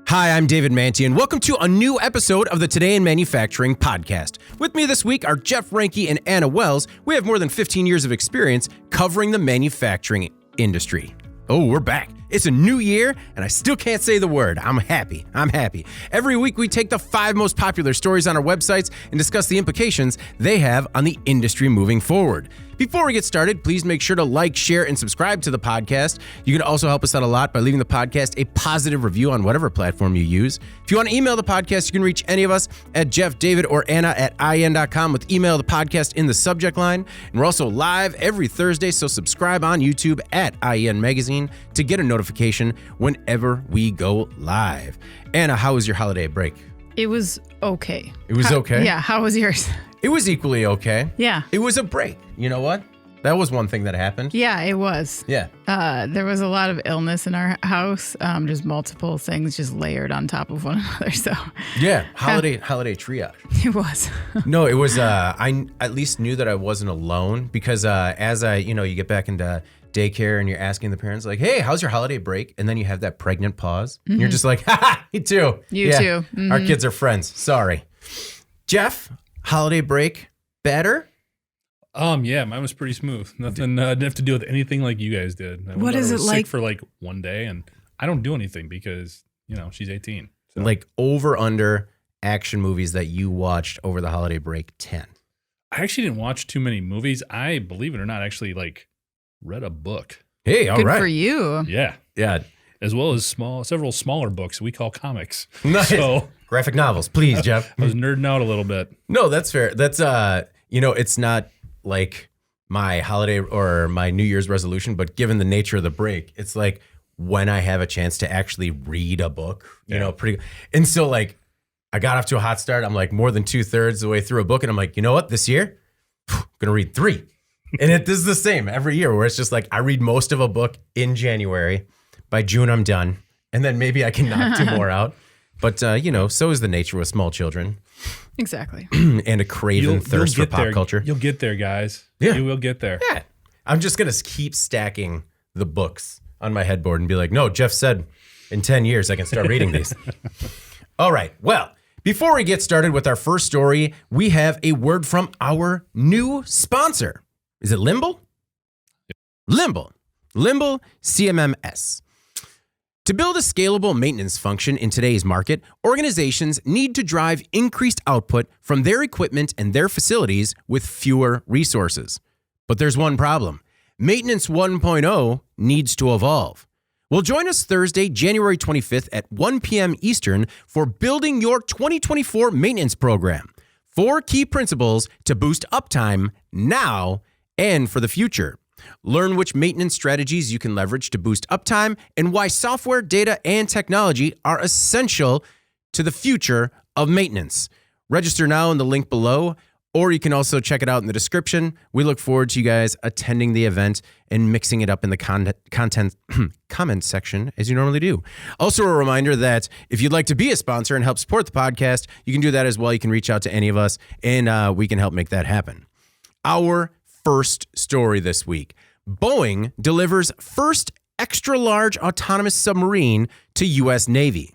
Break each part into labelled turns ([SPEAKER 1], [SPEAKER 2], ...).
[SPEAKER 1] Hi, I'm David Manti, and welcome to a new episode of the Today in Manufacturing podcast. With me this week are Jeff Ranke and Anna Wells. We have more than 15 years of experience covering the manufacturing industry. Oh, we're back. It's a new year, and I still can't say the word. I'm happy. Every week, we take the 5 most popular stories on our websites and discuss the implications they have on the industry moving forward. Before we get started, please make sure to like, share, and subscribe to the podcast. You can also help us out a lot by leaving the podcast a positive review on whatever platform you use. If you want to email the podcast, you can reach any of us at Jeff, David, or Anna at IN.com with email the podcast in the subject line. And we're also live every Thursday, so subscribe on YouTube at IN Magazine to get a notification whenever we go live. Anna, how was your holiday break?
[SPEAKER 2] It was okay.
[SPEAKER 1] It was okay?
[SPEAKER 2] Yeah, how was yours?
[SPEAKER 1] It was equally okay.
[SPEAKER 2] Yeah.
[SPEAKER 1] It was a break. You know what? That was one thing that happened.
[SPEAKER 2] Yeah, it was.
[SPEAKER 1] Yeah.
[SPEAKER 2] There was a lot of illness in our house, just multiple things just layered on top of one another. So
[SPEAKER 1] yeah, holiday triage.
[SPEAKER 2] It was.
[SPEAKER 1] No, it was. I at least knew that I wasn't alone because as you get back into daycare and you're asking the parents like, "Hey, how's your holiday break?" And then you have that pregnant pause. And you're just like, "Ha, me too."
[SPEAKER 2] You too. Mm-hmm.
[SPEAKER 1] Our kids are friends. Sorry, Jeff. Holiday break better?
[SPEAKER 3] Yeah, mine was pretty smooth. Nothing didn't have to do with anything like you guys did.
[SPEAKER 2] What is it like?
[SPEAKER 3] Sick for like one day, and I don't do anything because she's 18. So.
[SPEAKER 1] Like over under action movies that you watched over the holiday break 10.
[SPEAKER 3] I actually didn't watch too many movies. I, believe it or not, actually read a book.
[SPEAKER 1] Hey, all right.
[SPEAKER 2] Good for you.
[SPEAKER 3] Yeah, as well as several smaller books we call comics.
[SPEAKER 1] Nice. So, graphic novels, please, Jeff.
[SPEAKER 3] I was nerding out a little bit.
[SPEAKER 1] No, that's fair. That's it's not like my holiday or my New Year's resolution, but given the nature of the break, it's like when I have a chance to actually read a book, pretty. And so I got off to a hot start. I'm like more than 2/3 of the way through a book, and I'm like, you know what? This year, I'm gonna read 3. And this is the same every year, where it's just like I read most of a book in January. By June, I'm done, and then maybe I can knock 2 more out. But so is the nature with small children.
[SPEAKER 2] Exactly.
[SPEAKER 1] And a craven thirst for pop culture.
[SPEAKER 3] You'll get there, guys.
[SPEAKER 1] Yeah.
[SPEAKER 3] You will get there.
[SPEAKER 1] Yeah. I'm just going to keep stacking the books on my headboard and be like, no, Jeff said in 10 years I can start reading these. All right. Well, before we get started with our first story, we have a word from our new sponsor. Is it Limble? Limble CMMS. To build a scalable maintenance function in today's market, organizations need to drive increased output from their equipment and their facilities with fewer resources. But there's one problem. Maintenance 1.0 needs to evolve. Well, join us Thursday, January 25th at 1 p.m. Eastern for Building Your 2024 Maintenance Program. 4 key principles to boost uptime now and for the future. Learn which maintenance strategies you can leverage to boost uptime and why software, data, and technology are essential to the future of maintenance. Register now in the link below, or you can also check it out in the description. We look forward to you guys attending the event and mixing it up in the content comment section as you normally do. Also, a reminder that if you'd like to be a sponsor and help support the podcast, you can do that as well. You can reach out to any of us, and we can help make that happen. Our first story this week. Boeing delivers first extra-large autonomous submarine to U.S. Navy.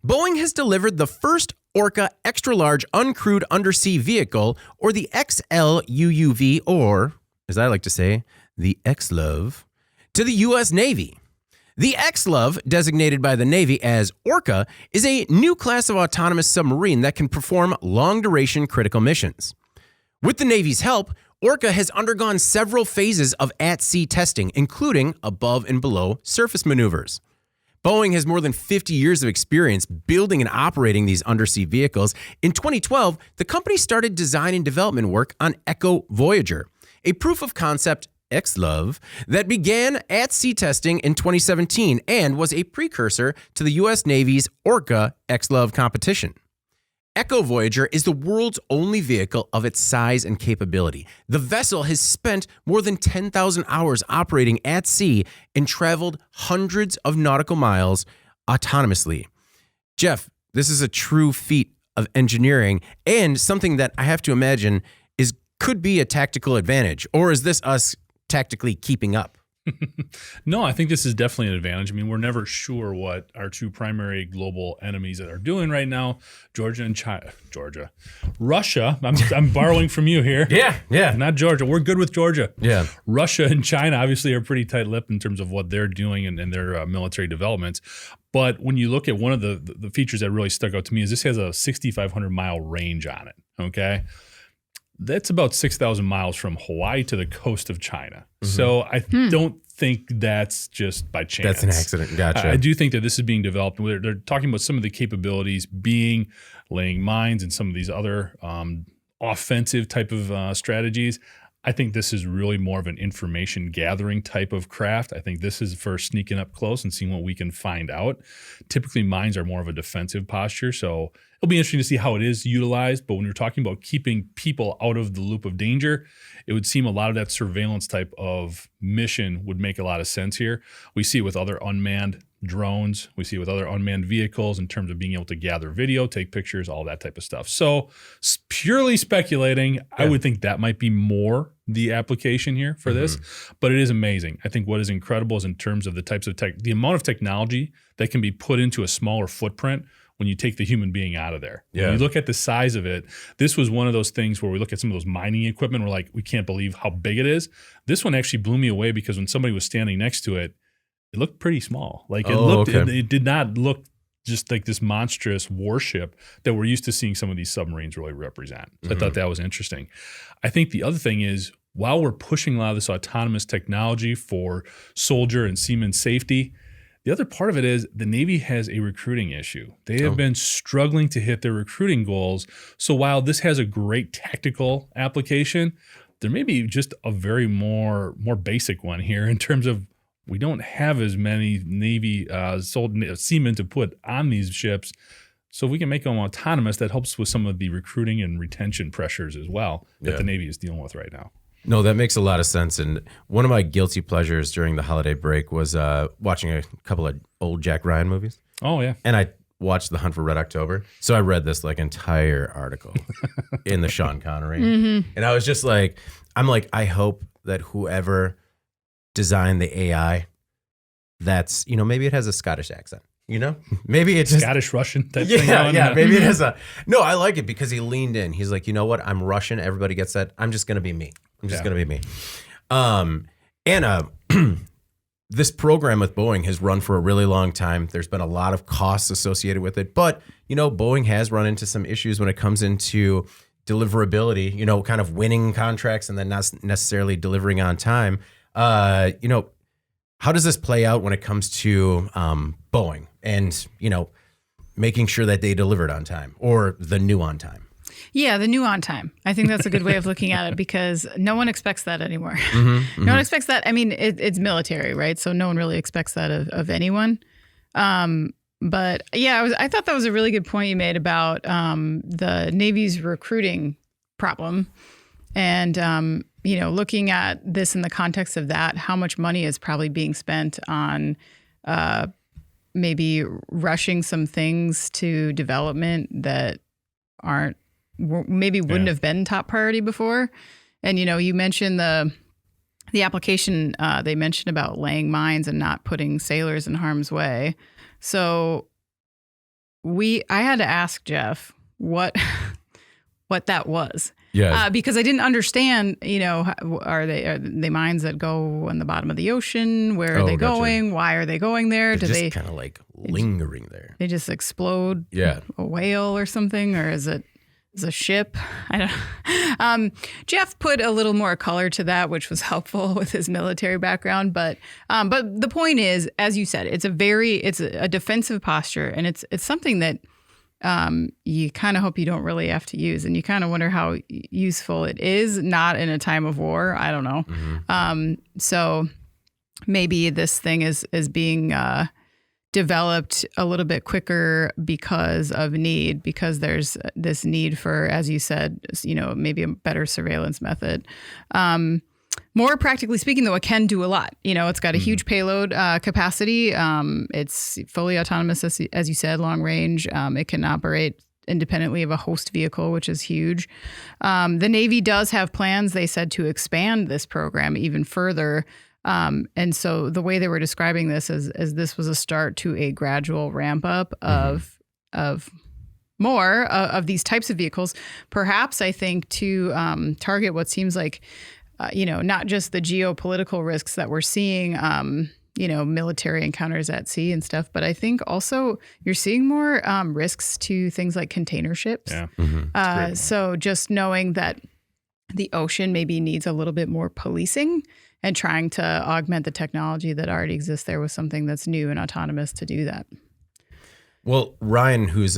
[SPEAKER 1] Boeing has delivered the first Orca extra-large uncrewed undersea vehicle, or the XLUUV, or, as I like to say, the XLUV, to the U.S. Navy. The XLUV, designated by the Navy as Orca, is a new class of autonomous submarine that can perform long-duration critical missions. With the Navy's help, Orca has undergone several phases of at-sea testing, including above and below surface maneuvers. Boeing has more than 50 years of experience building and operating these undersea vehicles. In 2012, the company started design and development work on Echo Voyager, a proof of concept XLUV that began at-sea testing in 2017 and was a precursor to the U.S. Navy's Orca XLUV competition. Echo Voyager is the world's only vehicle of its size and capability. The vessel has spent more than 10,000 hours operating at sea and traveled hundreds of nautical miles autonomously. Jeff, this is a true feat of engineering and something that I have to imagine could be a tactical advantage. Or is this us tactically keeping up?
[SPEAKER 3] No, I think this is definitely an advantage. I mean, we're never sure what our two primary global enemies that are doing right now, Georgia and China. Russia. I'm borrowing from you here.
[SPEAKER 1] Yeah.
[SPEAKER 3] Not Georgia. We're good with Georgia.
[SPEAKER 1] Yeah.
[SPEAKER 3] Russia and China obviously are pretty tight-lipped in terms of what they're doing and their military developments. But when you look at one of the features that really stuck out to me is this has a 6,500 mile range on it. Okay. That's about 6,000 miles from Hawaii to the coast of China. So I don't think that's just by chance.
[SPEAKER 1] That's an accident. Gotcha.
[SPEAKER 3] I do think that this is being developed. They're talking about some of the capabilities being laying mines and some of these other offensive type of strategies. I think this is really more of an information gathering type of craft. I think this is for sneaking up close and seeing what we can find out. Typically, mines are more of a defensive posture, so it'll be interesting to see how it is utilized. But when you're talking about keeping people out of the loop of danger, it would seem a lot of that surveillance type of mission would make a lot of sense here. We see it with other unmanned drones. We see it with other unmanned vehicles in terms of being able to gather video, take pictures, all that type of stuff. So purely speculating, I would think that might be more the application here for this, but it is amazing. I think what is incredible is in terms of the types of the amount of technology that can be put into a smaller footprint when you take the human being out of there.
[SPEAKER 1] Yeah.
[SPEAKER 3] When you look at the size of it, this was one of those things where we look at some of those mining equipment, we're like, we can't believe how big it is. This one actually blew me away because when somebody was standing next to it, it looked pretty small. Like it did not look just like this monstrous warship that we're used to seeing some of these submarines really represent. So I thought that was interesting. I think the other thing is, while we're pushing a lot of this autonomous technology for soldier and seaman safety, the other part of it is the Navy has a recruiting issue. They have been struggling to hit their recruiting goals. So while this has a great tactical application, there may be just a very more basic one here in terms of we don't have as many Navy seamen to put on these ships. So if we can make them autonomous, that helps with some of the recruiting and retention pressures as well that the Navy is dealing with right now.
[SPEAKER 1] No, that makes a lot of sense. And one of my guilty pleasures during the holiday break was watching a couple of old Jack Ryan movies.
[SPEAKER 3] Oh, yeah.
[SPEAKER 1] And I watched The Hunt for Red October. So I read this like entire article in the Sean Connery. And I was just like, I hope that whoever designed the AI, that's, maybe it has a Scottish accent. Maybe it's
[SPEAKER 3] Scottish Russian type thing.
[SPEAKER 1] Maybe it has no, I like it because he leaned in. He's like, you know what? I'm Russian. Everybody gets that. I'm just going to be me. Anna, this program with Boeing has run for a really long time. There's been a lot of costs associated with it, but, Boeing has run into some issues when it comes into deliverability, kind of winning contracts and then not necessarily delivering on time. How does this play out when it comes to Boeing and, making sure that they delivered on time or the new on time?
[SPEAKER 2] Yeah, the new on time. I think that's a good way of looking at it because no one expects that anymore. No one expects that. I mean, it's military, right? So no one really expects that of anyone. But yeah, I thought that was a really good point you made about the Navy's recruiting problem. And, looking at this in the context of that, how much money is probably being spent on maybe rushing some things to development that wouldn't have been top priority before. And, you mentioned the application they mentioned about laying mines and not putting sailors in harm's way. So I had to ask Jeff what that was.
[SPEAKER 1] Yeah.
[SPEAKER 2] Because I didn't understand, are they mines that go on the bottom of the ocean? Where are they going? Why are they going there?
[SPEAKER 1] Do they kind of like lingering there?
[SPEAKER 2] They just explode a whale or something? Or is it a ship? I don't. Jeff put a little more color to that, which was helpful with his military background. But the point is, as you said, it's a defensive posture, and it's something that you kind of hope you don't really have to use, and you kind of wonder how useful it is, not in a time of war. I don't know. So maybe this thing is being developed a little bit quicker because there's this need for, as you said, maybe a better surveillance method. More practically speaking, though, it can do a lot. It's got a huge payload capacity. It's fully autonomous, as you said, long range. It can operate independently of a host vehicle, which is huge. The Navy does have plans, they said, to expand this program even further And so the way they were describing this is this was a start to a gradual ramp up of more of these types of vehicles, perhaps I think to target what seems like, not just the geopolitical risks that we're seeing, military encounters at sea and stuff, but I think also you're seeing more risks to things like container ships.
[SPEAKER 3] Yeah.
[SPEAKER 2] So just knowing that the ocean maybe needs a little bit more policing and trying to augment the technology that already exists there with something that's new and autonomous to do that.
[SPEAKER 1] Well, Ryan, who's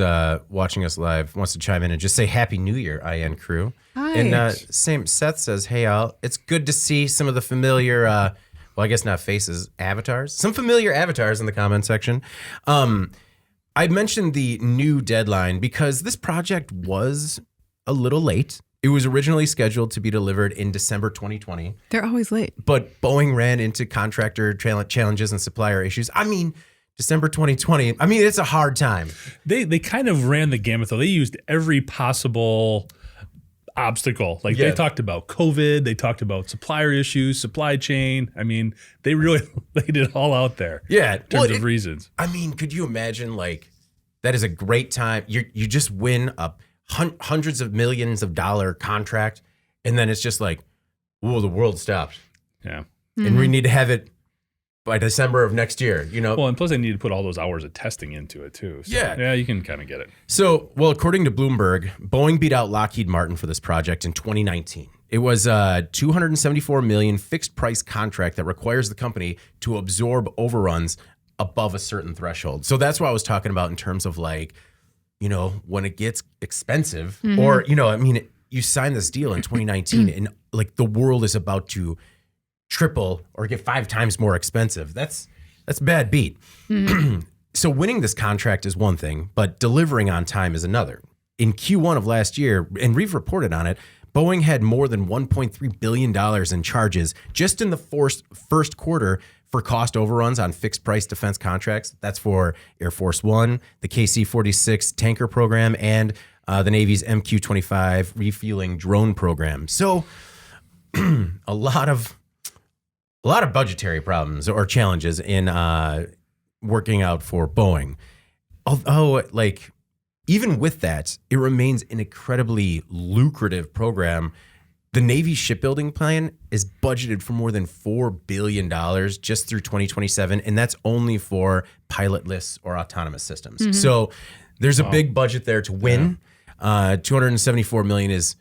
[SPEAKER 1] watching us live, wants to chime in and just say Happy New Year, IN crew.
[SPEAKER 2] Hi.
[SPEAKER 1] And same Seth says, hey, Al, it's good to see some of the familiar, well, I guess not faces, avatars. Some familiar avatars in the comment section. I mentioned the new deadline because this project was a little late. It was originally scheduled to be delivered in December 2020.
[SPEAKER 2] They're always late.
[SPEAKER 1] But Boeing ran into contractor challenges and supplier issues. I mean, December 2020, it's a hard time.
[SPEAKER 3] They kind of ran the gamut, though. They used every possible obstacle. They talked about COVID. They talked about supplier issues, supply chain. They really laid it all out there.
[SPEAKER 1] Yeah.
[SPEAKER 3] In terms of reasons.
[SPEAKER 1] Could you imagine, that is a great time. You just win a hundreds of millions of dollar contract, and then it's just the world stopped.
[SPEAKER 3] Yeah.
[SPEAKER 1] And we need to have it by December of next year,
[SPEAKER 3] Well, and plus they need to put all those hours of testing into it too. So, yeah, you can kind of get it.
[SPEAKER 1] So, according to Bloomberg, Boeing beat out Lockheed Martin for this project in 2019. It was a $274 million fixed price contract that requires the company to absorb overruns above a certain threshold. So that's what I was talking about in terms of when it gets expensive, or, you sign this deal in 2019 and the world is about to triple or get 5 times more expensive. That's a bad beat. So winning this contract is one thing, but delivering on time is another. In Q1 of last year, and we've reported on it, Boeing had more than $1.3 billion in charges just in the first quarter for cost overruns on fixed price defense contracts. That's for Air Force One, the KC-46 tanker program, and the Navy's MQ-25 refueling drone program. So a lot of budgetary problems or challenges in working out for Boeing. Although, even with that, it remains an incredibly lucrative program. The Navy shipbuilding plan is budgeted for more than $4 billion just through 2027, and that's only for pilotless or autonomous systems. So there's a big budget there to win. $274 million is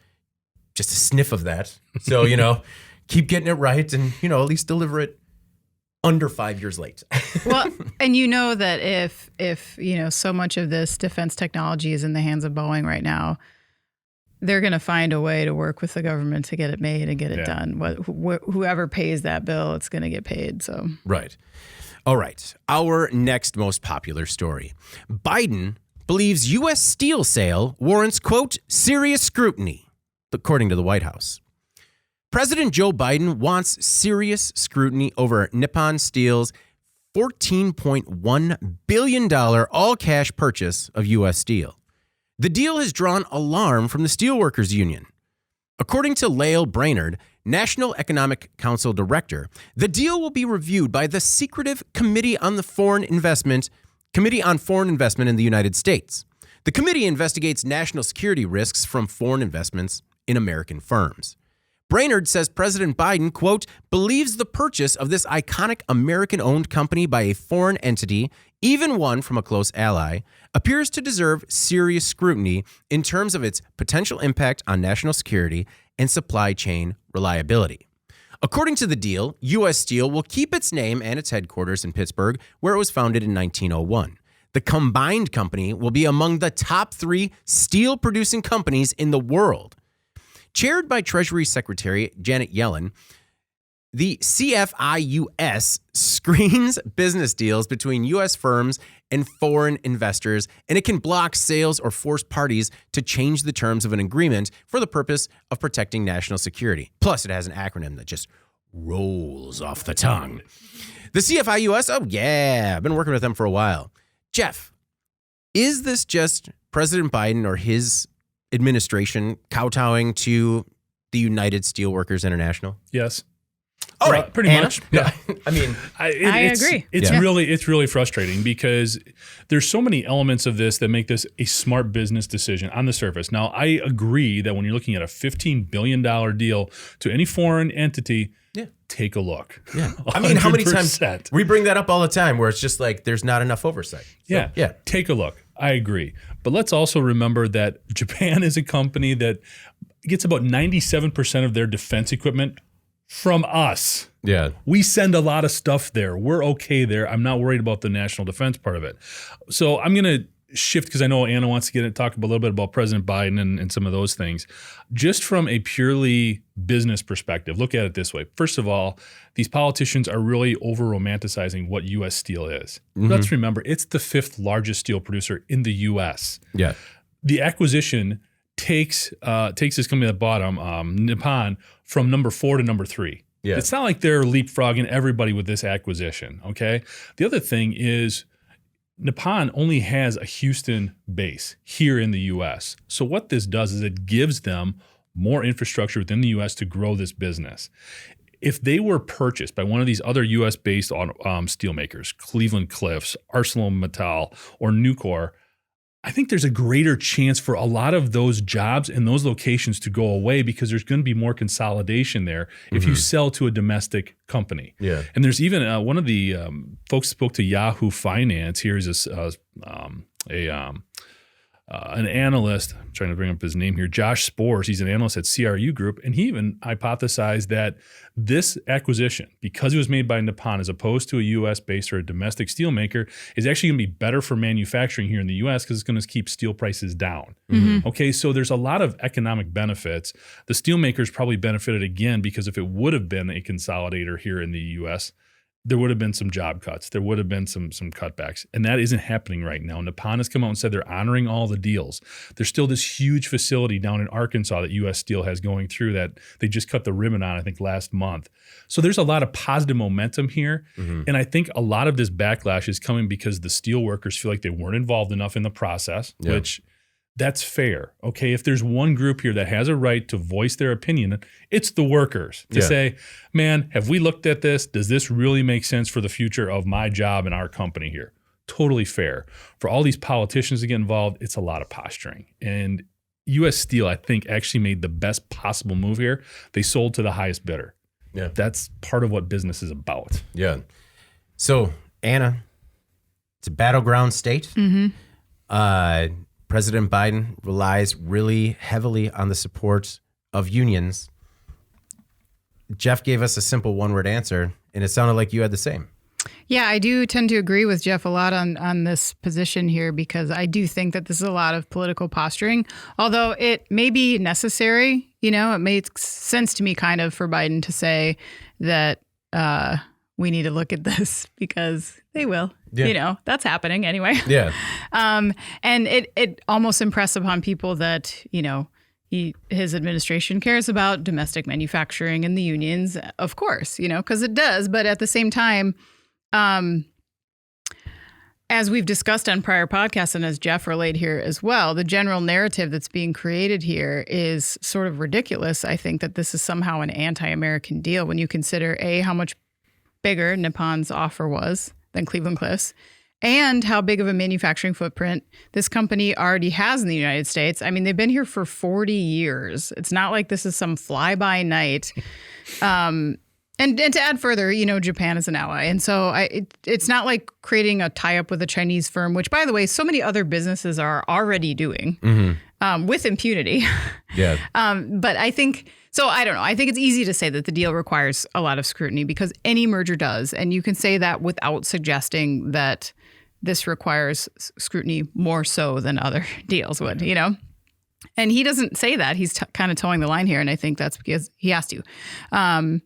[SPEAKER 1] just a sniff of that. So, keep getting it right and, at least deliver it under 5 years late.
[SPEAKER 2] Well, and that if so much of this defense technology is in the hands of Boeing right now, they're going to find a way to work with the government to get it made and get it done. Whoever pays that bill, it's going to get paid. So
[SPEAKER 1] right. All right. Our next most popular story. Biden believes U.S. steel sale warrants, quote, serious scrutiny, according to the White House. President Joe Biden wants serious scrutiny over Nippon Steel's $14.1 billion all-cash purchase of U.S. Steel. The deal has drawn alarm from the Steelworkers Union. According to Lael Brainerd, National Economic Council Director, the deal will be reviewed by the secretive Committee on Foreign Investment in the United States. The committee investigates national security risks from foreign investments in American firms. Brainerd says President Biden, quote, believes the purchase of this iconic American-owned company by a foreign entity, even one from a close ally, appears to deserve serious scrutiny in terms of its potential impact on national security and supply chain reliability. According to the deal, U.S. Steel will keep its name and its headquarters in Pittsburgh, where it was founded in 1901. The combined company will be among the top 3 steel-producing companies in the world. Chaired by Treasury Secretary Janet Yellen, the CFIUS screens business deals between U.S. firms and foreign investors, and it can block sales or force parties to change the terms of an agreement for the purpose of protecting national security. Plus, it has an acronym that just rolls off the tongue. The CFIUS, oh yeah, I've been working with them for a while. Jeff, is this just President Biden or his administration kowtowing to the United Steelworkers International?
[SPEAKER 3] Yes.
[SPEAKER 1] All right,
[SPEAKER 3] pretty
[SPEAKER 1] Anna?
[SPEAKER 3] much. Yeah,
[SPEAKER 2] I agree.
[SPEAKER 3] It's really frustrating because there's so many elements of this that make this a smart business decision on the surface. Now, I agree that when you're looking at a $15 billion deal to any foreign entity, take a look.
[SPEAKER 1] Yeah, I mean, how many
[SPEAKER 3] 100%.
[SPEAKER 1] times we bring that up all the time, where it's just like there's not enough oversight. So,
[SPEAKER 3] yeah, take a look. I agree, but let's also remember that Japan is a company that gets about 97% of their defense equipment from us.
[SPEAKER 1] Yeah.
[SPEAKER 3] We send a lot of stuff there. We're okay there. I'm not worried about the national defense part of it. So I'm going to shift because I know Anna wants to talk a little bit about President Biden and some of those things. Just from a purely business perspective, look at it this way. First of all, these politicians are really over-romanticizing what U.S. steel is. Mm-hmm. Let's remember, it's the 5th largest steel producer in the U.S.
[SPEAKER 1] Yeah.
[SPEAKER 3] The acquisition takes this company at the bottom, Nippon, from number 4 to number 3. Yeah. It's not like they're leapfrogging everybody with this acquisition, okay? The other thing is Nippon only has a Houston base here in the U.S. So what this does is it gives them more infrastructure within the U.S. to grow this business. If they were purchased by one of these other U.S.-based steelmakers, Cleveland Cliffs, ArcelorMittal, or Nucor, I think there's a greater chance for a lot of those jobs and those locations to go away because there's going to be more consolidation there if you sell to a domestic company. Yeah. And there's even one of the folks spoke to Yahoo Finance. Here's an analyst, I'm trying to bring up his name here, Josh Spores. He's an analyst at CRU Group, and he even hypothesized that this acquisition, because it was made by Nippon as opposed to a U.S.-based or a domestic steelmaker, is actually going to be better for manufacturing here in the U.S. because it's going to keep steel prices down. Mm-hmm. Okay, so there's a lot of economic benefits. The steelmakers probably benefited again because if it would have been a consolidator here in the U.S., there would have been some job cuts. There would have been some cutbacks. And that isn't happening right now. Nippon has come out and said they're honoring all the deals. There's still this huge facility down in Arkansas that U.S. Steel has going through that they just cut the ribbon on, I think, last month. So there's a lot of positive momentum here. Mm-hmm. And I think a lot of this backlash is coming because the steel workers feel like they weren't involved enough in the process, which that's fair. Okay, if there's one group here that has a right to voice their opinion, it's the workers to say, man, have we looked at this? Does this really make sense for the future of my job and our company here? Totally fair. For all these politicians to get involved, it's a lot of posturing. And U.S. Steel, I think, actually made the best possible move here. They sold to the highest bidder. Yeah, that's part of what business is about.
[SPEAKER 1] Yeah. So, Anna, it's a battleground state. Mm-hmm. President Biden relies really heavily on the support of unions. Jeff gave us a simple one-word answer, and it sounded like you had the same.
[SPEAKER 2] Yeah, I do tend to agree with Jeff a lot on this position here because I do think that this is a lot of political posturing, although it may be necessary. You know, it makes sense to me kind of for Biden to say that we need to look at this because they will. Yeah. You know, that's happening anyway. Yeah. And it almost impressed upon people that, you know, his administration cares about domestic manufacturing and the unions, of course, you know, because it does. But at the same time, as we've discussed on prior podcasts and as Jeff relayed here as well, the general narrative that's being created here is sort of ridiculous. I think that this is somehow an anti-American deal when you consider, A, how much bigger Nippon's offer was than Cleveland Cliffs, and how big of a manufacturing footprint this company already has in the United States. I mean, they've been here for 40 years. It's not like this is some fly-by-night. And to add further, you know, Japan is an ally. And so it's not like creating a tie-up with a Chinese firm, which, by the way, so many other businesses are already doing with impunity. Yeah. But I think... So I don't know. I think it's easy to say that the deal requires a lot of scrutiny because any merger does. And you can say that without suggesting that this requires scrutiny more so than other deals would, you know? And he doesn't say that. He's kind of towing the line here. And I think that's because he has to. And,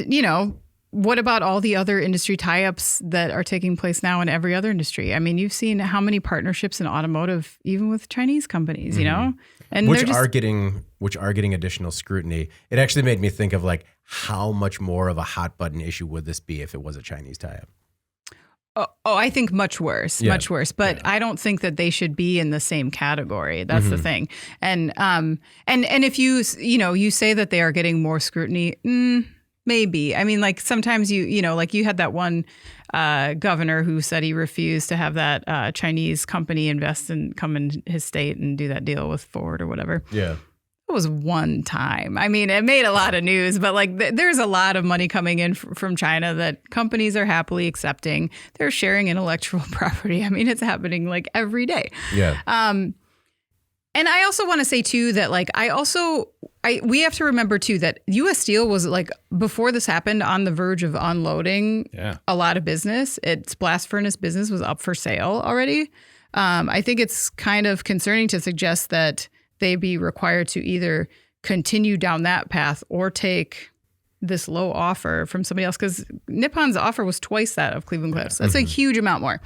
[SPEAKER 2] you know, what about all the other industry tie-ups that are taking place now in every other industry? I mean, you've seen how many partnerships in automotive, even with Chinese companies, you know? And
[SPEAKER 1] which are getting additional scrutiny. It actually made me think of like how much more of a hot button issue would this be if it was a Chinese tie-up?
[SPEAKER 2] Oh, I think much worse. But I don't think that they should be in the same category. That's the thing. And if you say that they are getting more scrutiny, maybe. I mean, like sometimes you know, like you had that one governor who said he refused to have that Chinese company come in his state and do that deal with Ford or whatever.
[SPEAKER 1] Yeah.
[SPEAKER 2] It was one time. I mean, it made a lot of news, but like there's a lot of money coming in from China that companies are happily accepting. They're sharing intellectual property. I mean, it's happening like every day.
[SPEAKER 1] Yeah.
[SPEAKER 2] And I also want to say too that like we have to remember too that U.S. Steel was like before this happened on the verge of unloading a lot of business. Its blast furnace business was up for sale already. I think it's kind of concerning to suggest that they be required to either continue down that path or take this low offer from somebody else, because Nippon's offer was twice that of Cleveland-Cliffs. That's a huge amount more.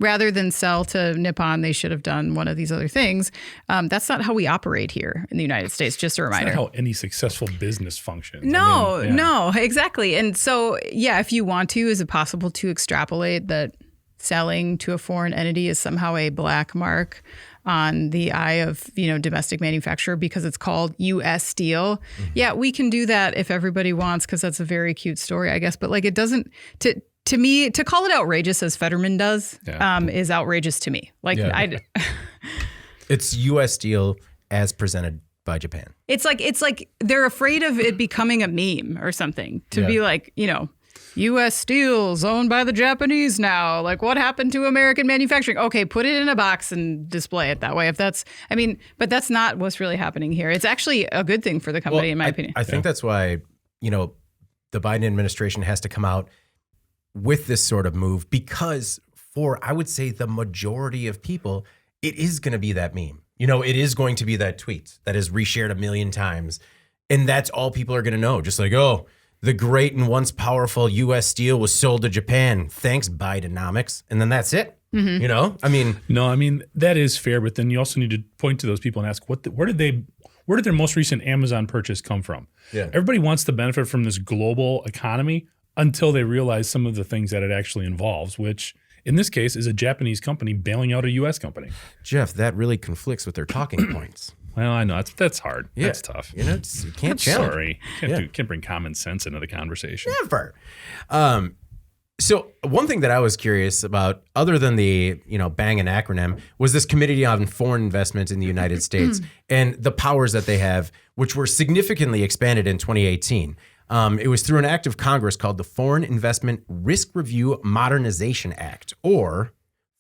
[SPEAKER 2] Rather than sell to Nippon, they should have done one of these other things. That's not how we operate here in the United States, just a reminder.
[SPEAKER 3] That's not how any successful business functions.
[SPEAKER 2] No, exactly. And so, yeah, if you want to, is it possible to extrapolate that selling to a foreign entity is somehow a black mark on the eye of, domestic manufacturer because it's called U.S. Steel? Mm-hmm. Yeah, we can do that if everybody wants, because that's a very cute story, I guess. But like, it doesn't, to me, to call it outrageous as Fetterman does, is outrageous to me. Like,
[SPEAKER 1] it's U.S. Steel as presented by Japan.
[SPEAKER 2] It's like they're afraid of it becoming a meme or something to be like, U.S. Steel's owned by the Japanese now. Like, what happened to American manufacturing? Okay, put it in a box and display it that way. But that's not what's really happening here. It's actually a good thing for the company, in my opinion.
[SPEAKER 1] I think that's why, the Biden administration has to come out with this sort of move, because for, I would say, the majority of people, it is going to be that meme. It is going to be that tweet that is reshared 1 million times. And that's all people are going to know. Just like, oh, the great and once powerful U.S. Steel was sold to Japan. Thanks, Bidenomics. And then that's it. Mm-hmm.
[SPEAKER 3] No, that is fair. But then you also need to point to those people and ask, where did their most recent Amazon purchase come from? Yeah. Everybody wants to benefit from this global economy until they realize some of the things that it actually involves, which in this case is a Japanese company bailing out a U.S. company.
[SPEAKER 1] Jeff, that really conflicts with their talking points.
[SPEAKER 3] Well, I know that's hard. Yeah. That's tough.
[SPEAKER 1] You can't challenge.
[SPEAKER 3] Sorry, can't bring common sense into the conversation.
[SPEAKER 1] Never. So one thing that I was curious about, other than the bang and acronym, was this Committee on Foreign Investment in the United States and the powers that they have, which were significantly expanded in 2018. It was through an act of Congress called the Foreign Investment Risk Review Modernization Act, or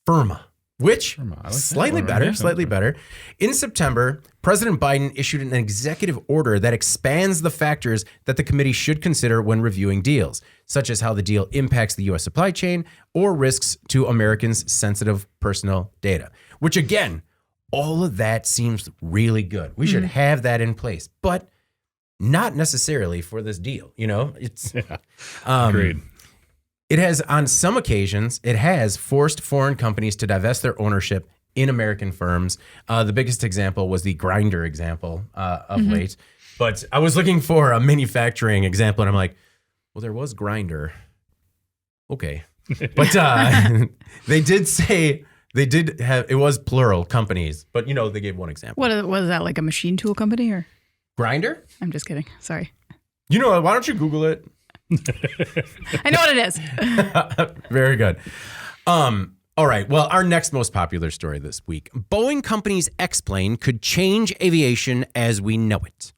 [SPEAKER 1] FIRMA. Which, slightly better. In September, President Biden issued an executive order that expands the factors that the committee should consider when reviewing deals, such as how the deal impacts the U.S. supply chain or risks to Americans' sensitive personal data. Which, again, all of that seems really good. We should have that in place, but not necessarily for this deal.
[SPEAKER 3] Agreed.
[SPEAKER 1] It has, on some occasions, forced foreign companies to divest their ownership in American firms. The biggest example was the Grindr example of late. But I was looking for a manufacturing example, and I'm like, well, there was Grindr. Okay. But they did say it was plural companies, but, they gave one example.
[SPEAKER 2] What is that, like a machine tool company or?
[SPEAKER 1] Grindr?
[SPEAKER 2] I'm just kidding. Sorry.
[SPEAKER 1] Why don't you Google it?
[SPEAKER 2] I know what it is.
[SPEAKER 1] Very good. All right. Well, our next most popular story this week. Boeing Company's X-plane could change aviation as we know it.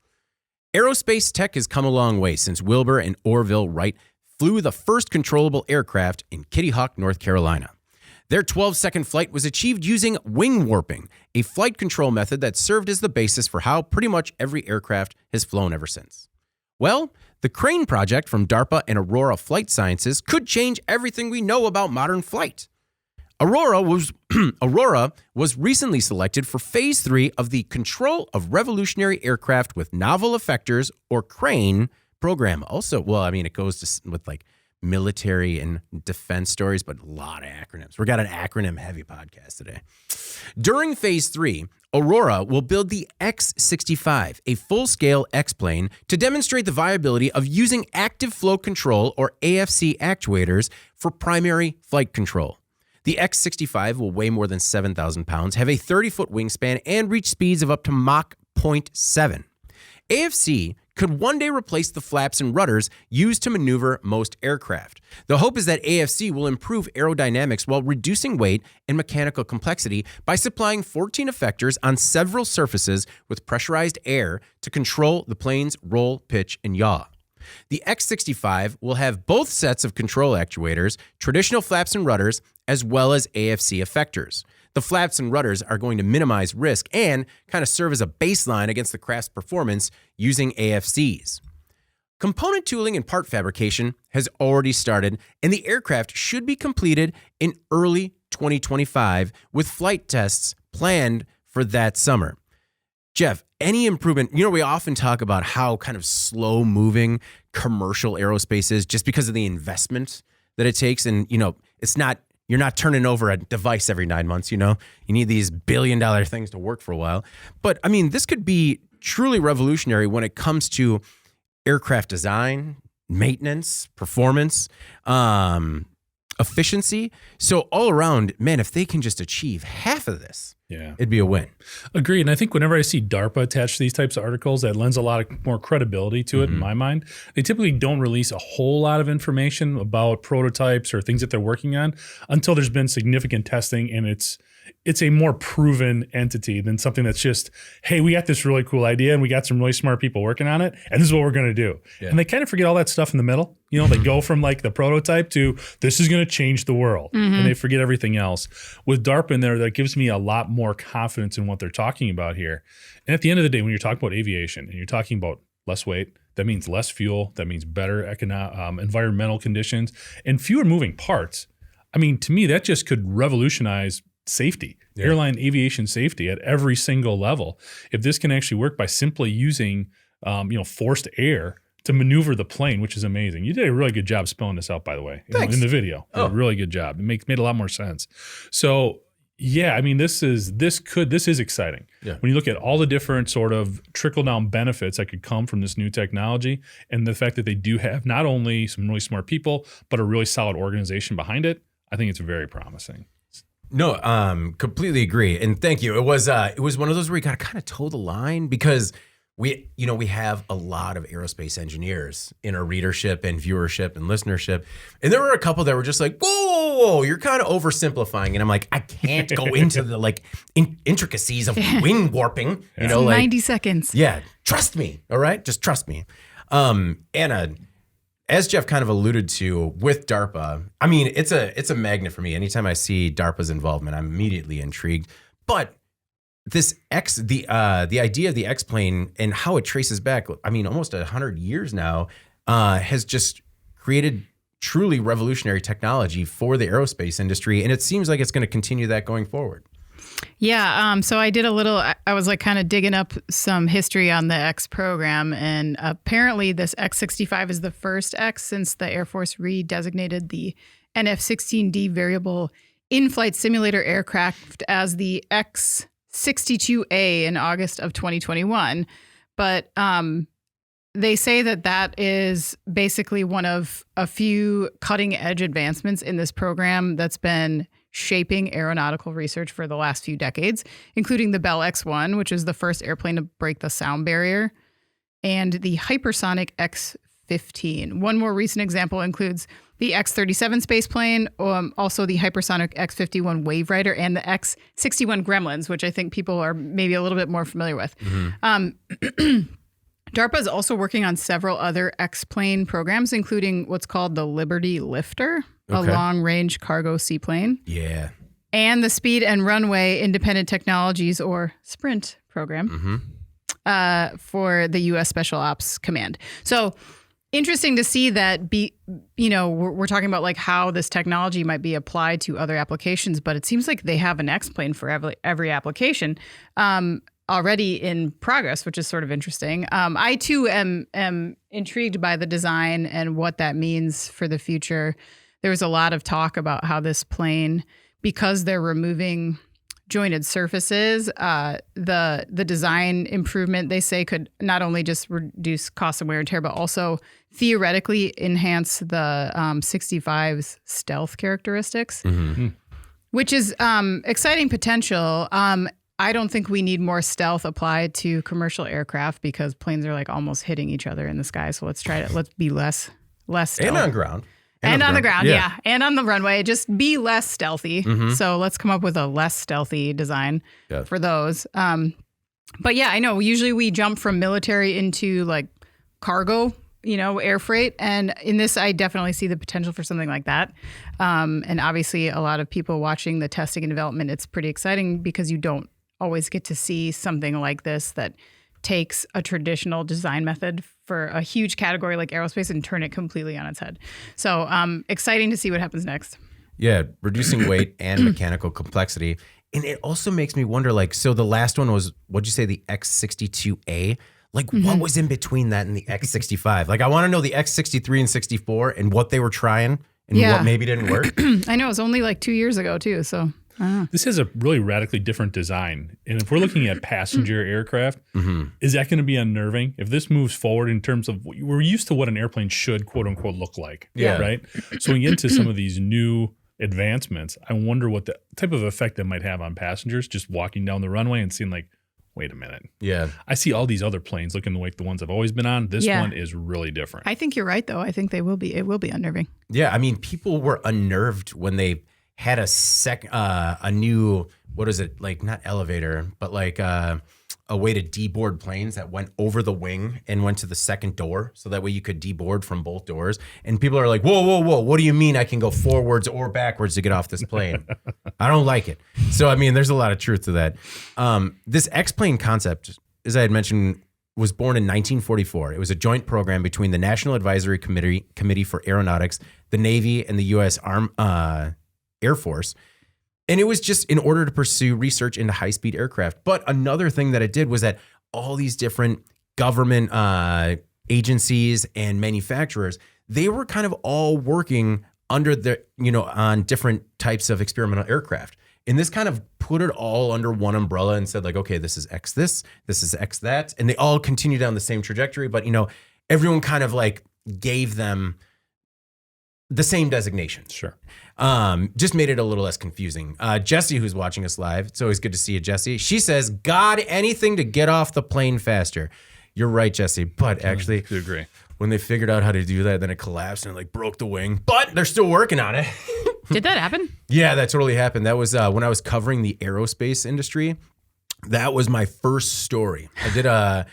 [SPEAKER 1] Aerospace tech has come a long way since Wilbur and Orville Wright flew the first controllable aircraft in Kitty Hawk, North Carolina. Their 12-second flight was achieved using wing warping, a flight control method that served as the basis for how pretty much every aircraft has flown ever since. Well, the Crane project from DARPA and Aurora Flight Sciences could change everything we know about modern flight. Aurora was recently selected for Phase 3 of the Control of Revolutionary Aircraft with Novel Effectors, or Crane, program. Also, it goes with like military and defense stories, but a lot of acronyms. We got an acronym-heavy podcast today. During Phase 3, Aurora will build the X-65, a full-scale X-plane, to demonstrate the viability of using active flow control, or AFC actuators, for primary flight control. The X-65 will weigh more than 7,000 pounds, have a 30-foot wingspan, and reach speeds of up to Mach 0.7. AFC could one day replace the flaps and rudders used to maneuver most aircraft. The hope is that AFC will improve aerodynamics while reducing weight and mechanical complexity by supplying 14 effectors on several surfaces with pressurized air to control the plane's roll, pitch, and yaw. The X-65 will have both sets of control actuators, traditional flaps and rudders, as well as AFC effectors. The flaps and rudders are going to minimize risk and kind of serve as a baseline against the craft's performance using AFCs. Component tooling and part fabrication has already started, and the aircraft should be completed in early 2025 with flight tests planned for that summer. Jeff, any improvement? We often talk about how kind of slow moving commercial aerospace is just because of the investment that it takes. And, it's not, you're not turning over a device every 9 months, you need these billion-dollar things to work for a while. But this could be truly revolutionary when it comes to aircraft design, maintenance, performance, efficiency. So all around, man, if they can just achieve half of this, it'd be a win.
[SPEAKER 3] Agreed. And I think whenever I see DARPA attached to these types of articles, that lends a lot of more credibility to it in my mind. They typically don't release a whole lot of information about prototypes or things that they're working on until there's been significant testing and it's a more proven entity than something that's just, hey, we got this really cool idea and we got some really smart people working on it and this is what we're going to do. Yeah. And they kind of forget all that stuff in the middle. They go from like the prototype to this is going to change the world and they forget everything else. With DARPA in there, that gives me a lot more confidence in what they're talking about here. And at the end of the day, when you're talking about aviation and you're talking about less weight, that means less fuel, that means better environmental conditions and fewer moving parts. To me, that just could revolutionize safety, airline aviation safety at every single level. If this can actually work by simply using, forced air to maneuver the plane, which is amazing. You did a really good job spelling this out, by the way, in the video. Oh. A really good job. It made a lot more sense. So yeah, this is exciting. Yeah. When you look at all the different sort of trickle down benefits that could come from this new technology and the fact that they do have not only some really smart people, but a really solid organization behind it, I think it's very promising.
[SPEAKER 1] No, completely agree. And thank you. It was one of those where you got to kind of toe the line because we have a lot of aerospace engineers in our readership and viewership and listenership. And there were a couple that were just like, whoa, you're kind of oversimplifying. And I'm like, I can't go into the intricacies of wing warping.
[SPEAKER 2] 90 seconds.
[SPEAKER 1] Yeah. Trust me. All right. Just trust me. Anna, as Jeff kind of alluded to with DARPA, it's a magnet for me. Anytime I see DARPA's involvement, I'm immediately intrigued. But the idea of the X-plane and how it traces back, almost 100 years now, has just created truly revolutionary technology for the aerospace industry. And it seems like it's going to continue that going forward.
[SPEAKER 2] Yeah. So I did I was kind of digging up some history on the X program. And apparently this X-65 is the first X since the Air Force redesignated the NF-16D variable in-flight simulator aircraft as the X-62A in August of 2021. But they say that is basically one of a few cutting edge advancements in this program that's been shaping aeronautical research for the last few decades, including the Bell X-1, which is the first airplane to break the sound barrier, and the hypersonic X-15. One more recent example includes the X-37 spaceplane, also the hypersonic X-51 Wave Rider, and the X-61 Gremlins, which I think people are maybe a little bit more familiar with. DARPA is also working on several other X-plane programs, including what's called the Liberty Lifter, a long-range cargo seaplane.
[SPEAKER 1] Yeah.
[SPEAKER 2] And the Speed and Runway Independent Technologies, or SPRINT program, for the U.S. Special Ops Command. So interesting to see that we're talking about how this technology might be applied to other applications, but it seems like they have an X-plane for every application already in progress, which is sort of interesting. I too am intrigued by the design and what that means for the future. There was a lot of talk about how this plane, because they're removing jointed surfaces, the design improvement, they say, could not only just reduce cost and wear and tear, but also theoretically enhance the 65's stealth characteristics, which is exciting potential. I don't think we need more stealth applied to commercial aircraft because planes are like almost hitting each other in the sky. So let's be less stealth.
[SPEAKER 1] And on ground.
[SPEAKER 2] And on the ground, yeah. And on the runway, just be less stealthy. Mm-hmm. So let's come up with a less stealthy design for those. But yeah, I know. Usually we jump from military into like cargo, air freight. And in this, I definitely see the potential for something like that. And obviously a lot of people watching the testing and development, it's pretty exciting because you don't always get to see something like this that takes a traditional design method for a huge category like aerospace and turn it completely on its head. So exciting to see what happens next.
[SPEAKER 1] Yeah, reducing weight and mechanical complexity. And it also makes me wonder, like, so the last one was, what'd you say, the X62A? Like, what was in between that and the X65? Like, I want to know the X63 and 64 and what they were trying and what maybe didn't work.
[SPEAKER 2] I know, it was only like 2 years ago, too, so...
[SPEAKER 3] This has a really radically different design. And if we're looking at passenger aircraft, is that going to be unnerving? If this moves forward in terms of, we're used to what an airplane should, quote unquote, look like.
[SPEAKER 1] Yeah.
[SPEAKER 3] Right? So when you get into some of these new advancements, I wonder what the type of effect that might have on passengers just walking down the runway and seeing like, wait a minute.
[SPEAKER 1] Yeah.
[SPEAKER 3] I see all these other planes looking like the ones I've always been on. This one is really different.
[SPEAKER 2] I think you're right, though. I think it will be unnerving.
[SPEAKER 1] Yeah. I mean, people were unnerved when they had a new, what is it, like not elevator, but like a way to deboard planes that went over the wing and went to the second door. So that way you could deboard from both doors. And people are like, whoa, what do you mean I can go forwards or backwards to get off this plane? I don't like it. So, I mean, there's a lot of truth to that. This X-plane concept, as I had mentioned, was born in 1944. It was a joint program between the National Advisory Committee for Aeronautics, the Navy, and the U.S. Air Force. And it was just in order to pursue research into high-speed aircraft. But another thing that it did was that all these different government agencies and manufacturers, they were kind of all working under the, on different types of experimental aircraft. And this kind of put it all under one umbrella and said like, okay, this is X this is X that. And they all continue down the same trajectory. But, everyone kind of like gave them the same designation.
[SPEAKER 3] Sure.
[SPEAKER 1] Just made it a little less confusing. Jesse, who's watching us live, it's always good to see you, Jesse. She says, God, anything to get off the plane faster. You're right, Jesse. But actually,
[SPEAKER 3] I agree.
[SPEAKER 1] When they figured out how to do that, then it collapsed and it like broke the wing. But they're still working on it.
[SPEAKER 2] Did that happen?
[SPEAKER 1] Yeah, that totally happened. That was when I was covering the aerospace industry. That was my first story. I did a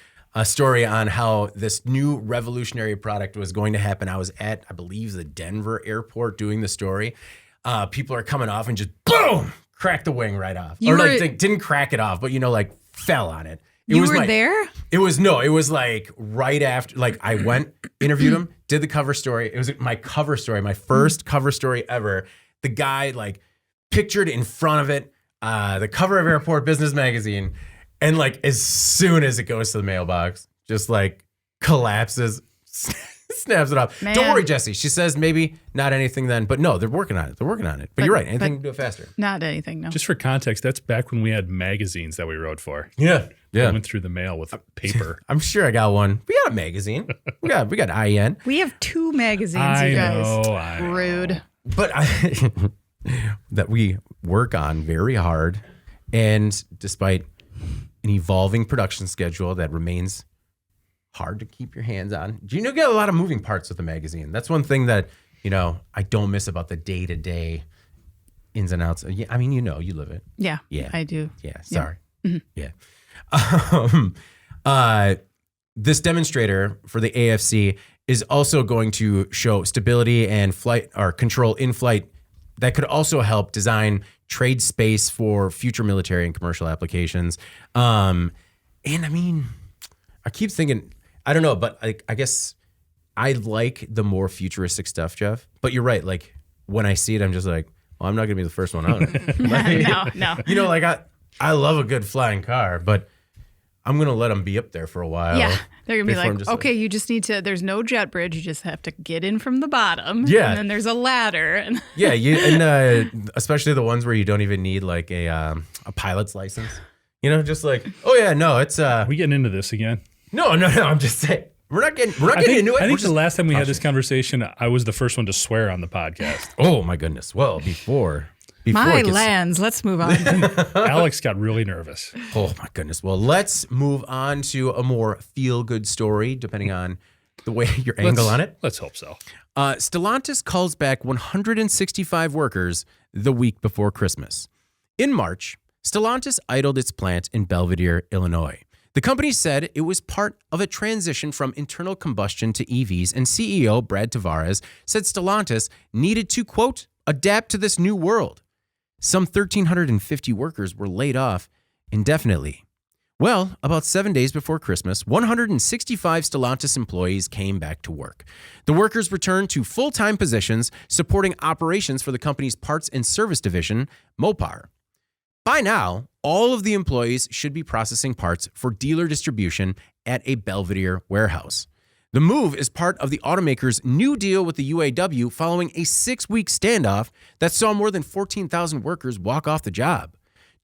[SPEAKER 1] story on how this new revolutionary product was going to happen. I was at, I believe, the Denver airport doing the story. People are coming off and just boom, cracked the wing right off. Didn't crack it off, but fell on it.
[SPEAKER 2] You were there?
[SPEAKER 1] It was like right after, like I went, interviewed him, did the cover story. It was my cover story, my first cover story ever. The guy like pictured in front of it, the cover of Airport Business Magazine. And like as soon as it goes to the mailbox, just like collapses, snaps it off. Man. Don't worry, Jesse. She says maybe not anything then, but no, they're working on it. But you're right. Anything to do it faster.
[SPEAKER 2] Not anything, no.
[SPEAKER 3] Just for context, that's back when we had magazines that we wrote for.
[SPEAKER 1] Yeah.
[SPEAKER 3] I went through the mail with paper.
[SPEAKER 1] I'm sure I got one. We got a magazine. We got IN.
[SPEAKER 2] We have 2 magazines, you guys.
[SPEAKER 3] I know.
[SPEAKER 2] Rude.
[SPEAKER 1] But that we work on very hard, and despite an evolving production schedule that remains hard to keep your hands on. Do you get a lot of moving parts with the magazine? That's one thing that, I don't miss about the day-to-day ins and outs. Yeah, I mean, you live it.
[SPEAKER 2] Yeah.
[SPEAKER 1] Yeah.
[SPEAKER 2] I do.
[SPEAKER 1] Yeah. Sorry.
[SPEAKER 2] Mm-hmm.
[SPEAKER 1] Yeah. This demonstrator for the AFC is also going to show stability and flight or control in flight that could also help design trade space for future military and commercial applications. And I mean, I keep thinking, I don't know, but I guess I like the more futuristic stuff, Jeff. But you're right. Like when I see it, I'm just like, well, I'm not going to be the first one on it.
[SPEAKER 2] No.
[SPEAKER 1] I love a good flying car, but I'm going to let them be up there for a while.
[SPEAKER 2] Yeah. They're going to be like, okay, you just need to, there's no jet bridge. You just have to get in from the bottom.
[SPEAKER 1] Yeah.
[SPEAKER 2] And then there's a ladder.
[SPEAKER 1] Yeah. And especially the ones where you don't even need like a pilot's license. Just like, oh yeah, no, it's.
[SPEAKER 3] We getting into this again?
[SPEAKER 1] No. I'm just saying. We're not getting into it.
[SPEAKER 3] I think the last time we had this conversation, I was the first one to swear on the podcast.
[SPEAKER 1] Oh my goodness. Well, before
[SPEAKER 2] My lands. Let's move on.
[SPEAKER 3] Alex got really nervous.
[SPEAKER 1] Oh, my goodness. Well, let's move on to a more feel-good story, depending on the way your angle on it.
[SPEAKER 3] Let's hope so.
[SPEAKER 1] Stellantis calls back 165 workers the week before Christmas. In March, Stellantis idled its plant in Belvidere, Illinois. The company said it was part of a transition from internal combustion to EVs, and CEO Brad Tavares said Stellantis needed to, quote, adapt to this new world. Some 1,350 workers were laid off indefinitely. Well, about 7 days before Christmas, 165 Stellantis employees came back to work. The workers returned to full-time positions supporting operations for the company's parts and service division, Mopar. By now, all of the employees should be processing parts for dealer distribution at a Belvidere warehouse. The move is part of the automaker's new deal with the UAW following a 6-week standoff that saw more than 14,000 workers walk off the job.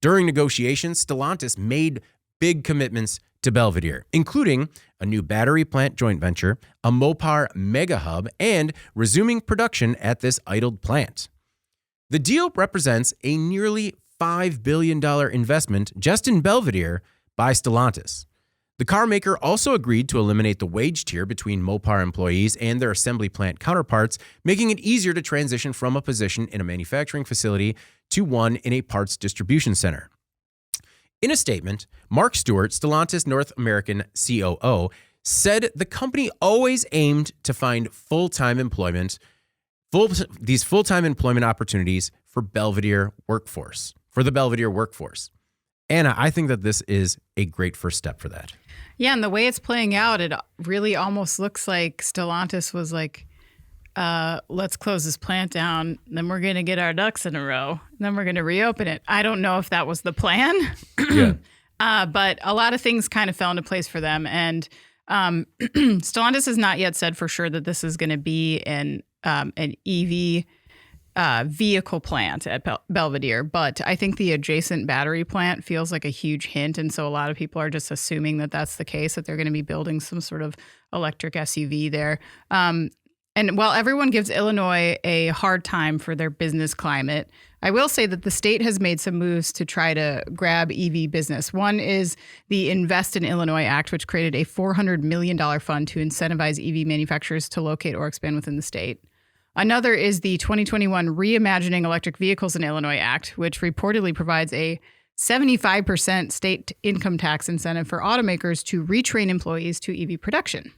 [SPEAKER 1] During negotiations, Stellantis made big commitments to Belvidere, including a new battery plant joint venture, a Mopar mega hub, and resuming production at this idled plant. The deal represents a nearly $5 billion investment just in Belvidere by Stellantis. The car maker also agreed to eliminate the wage tier between Mopar employees and their assembly plant counterparts, making it easier to transition from a position in a manufacturing facility to one in a parts distribution center. In a statement, Mark Stewart, Stellantis North American COO, said the company always aimed to find full-time employment opportunities for the Belvidere workforce. Anna, I think that this is a great first step for that.
[SPEAKER 2] Yeah, and the way it's playing out, it really almost looks like Stellantis was like, let's close this plant down, then we're going to get our ducks in a row, and then we're going to reopen it. I don't know if that was the plan,
[SPEAKER 1] Yeah.
[SPEAKER 2] But a lot of things kind of fell into place for them. And Stellantis has not yet said for sure that this is going to be an EV vehicle plant at Belvidere, but I think the adjacent battery plant feels like a huge hint. And so a lot of people are just assuming that that's the case, that they're going to be building some sort of electric SUV there. And while everyone gives Illinois a hard time for their business climate, I will say that the state has made some moves to try to grab EV business. One is the Invest in Illinois Act, which created a $400 million fund to incentivize EV manufacturers to locate or expand within the state. Another is the 2021 Reimagining Electric Vehicles in Illinois Act, which reportedly provides a 75% state income tax incentive for automakers to retrain employees to EV production.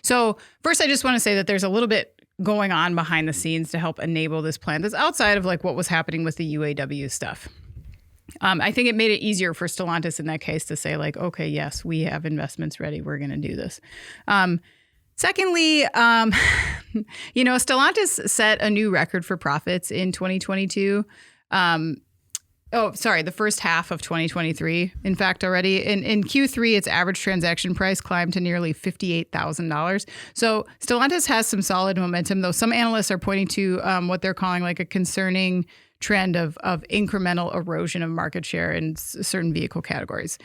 [SPEAKER 2] So first, I just want to say that there's a little bit going on behind the scenes to help enable this plan that's outside of like what was happening with the UAW stuff. I think it made it easier for Stellantis in that case to say like, okay, yes, we have investments ready. We're going to do this. Secondly, Stellantis set a new record for profits in 2022. The first half of 2023, in fact, already. In Q3, its average transaction price climbed to nearly $58,000. So Stellantis has some solid momentum, though some analysts are pointing to what they're calling like a concerning trend of incremental erosion of market share in certain vehicle categories.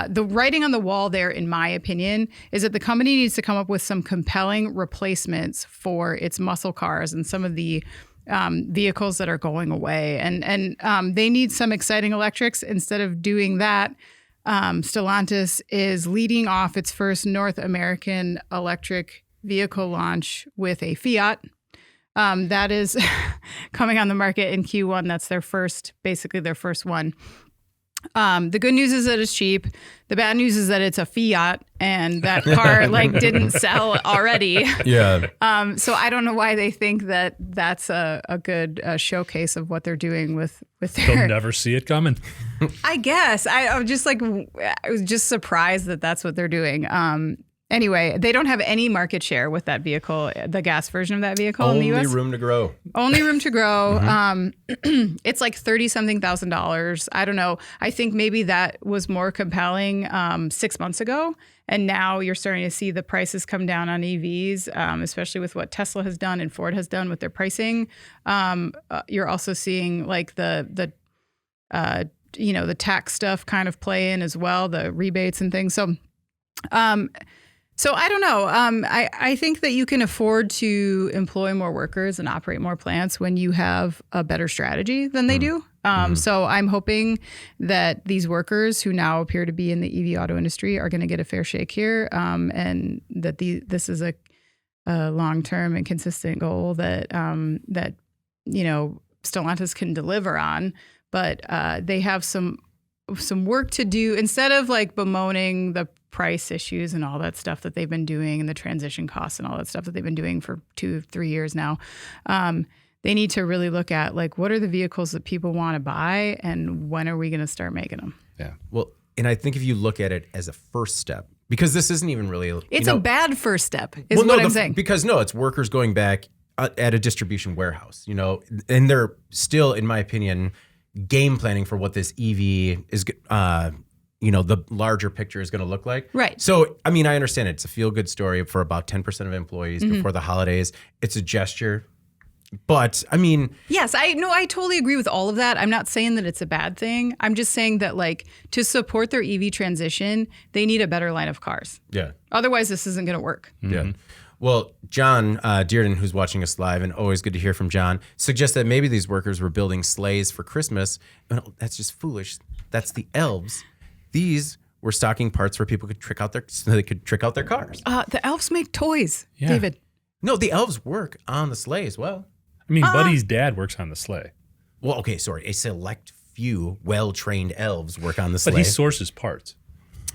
[SPEAKER 2] The writing on the wall there, in my opinion, is that the company needs to come up with some compelling replacements for its muscle cars and some of the vehicles that are going away. And they need some exciting electrics. Instead of doing that, Stellantis is leading off its first North American electric vehicle launch with a Fiat. That is coming on the market in Q1. That's their first one. The good news is that it's cheap. The bad news is that it's a Fiat and that car didn't sell already.
[SPEAKER 1] Yeah.
[SPEAKER 2] So I don't know why they think that that's a good showcase of what they're doing with their.
[SPEAKER 3] They'll never see it coming.
[SPEAKER 2] I guess I was just surprised that that's what they're doing. Anyway, they don't have any market share with that vehicle, the gas version of that vehicle in the U.S.
[SPEAKER 1] Only room to grow.
[SPEAKER 2] Only room to grow.
[SPEAKER 1] Mm-hmm.
[SPEAKER 2] It's like $30-something thousand. I don't know. I think maybe that was more compelling 6 months ago. And now you're starting to see the prices come down on EVs, especially with what Tesla has done and Ford has done with their pricing. You're also seeing like the tax stuff kind of play in as well, the rebates and things. So So I don't know. I think that you can afford to employ more workers and operate more plants when you have a better strategy than they do. So I'm hoping that these workers who now appear to be in the EV auto industry are going to get a fair shake here, and that this is a long-term and consistent goal that Stellantis can deliver on. But they have some work to do instead of like bemoaning the price issues and all that stuff that they've been doing and the transition costs and all that stuff that they've been doing for 2-3 years now. They need to really look at like, what are the vehicles that people want to buy and when are we going to start making them?
[SPEAKER 1] Yeah. Well, and I think if you look at it as a first step, because this isn't even really,
[SPEAKER 2] it's a bad first step is what I'm saying.
[SPEAKER 1] Because it's workers going back at a distribution warehouse, and they're still, in my opinion, game planning for what this EV is, the larger picture is going to look like.
[SPEAKER 2] Right.
[SPEAKER 1] So, I mean, I understand it's a feel-good story for about 10% of employees before the holidays. It's a gesture. But, I mean...
[SPEAKER 2] Yes, I totally agree with all of that. I'm not saying that it's a bad thing. I'm just saying that, like, to support their EV transition, they need a better line of cars.
[SPEAKER 1] Yeah.
[SPEAKER 2] Otherwise, this isn't going to work.
[SPEAKER 1] Yeah. Well, John Dearden, who's watching us live, and always good to hear from John, suggests that maybe these workers were building sleighs for Christmas. That's just foolish. That's the elves. These were stocking parts where people could trick out their cars.
[SPEAKER 2] The elves make toys, David.
[SPEAKER 1] No, the elves work on the sleigh as well.
[SPEAKER 3] I mean, Buddy's dad works on the sleigh.
[SPEAKER 1] Well, okay, sorry. A select few well-trained elves work on the sleigh.
[SPEAKER 3] But he sources parts.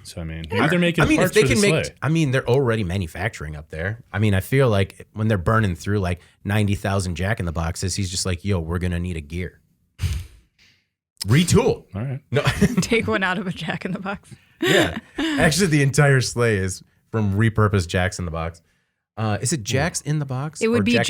[SPEAKER 3] So, I mean, maybe they're making parts for the sleigh.
[SPEAKER 1] They're already manufacturing up there. I mean, I feel like when they're burning through like 90,000 Jack-in-the-Boxes, he's just like, yo, we're going to need a gear. Retool.
[SPEAKER 3] All right.
[SPEAKER 1] No.
[SPEAKER 2] Take one out of a Jack-in-the-Box.
[SPEAKER 1] Yeah. Actually, the entire sleigh is from repurposed Jacks in the Box. Is it Jacks in the Box?
[SPEAKER 2] It would be
[SPEAKER 1] Jacks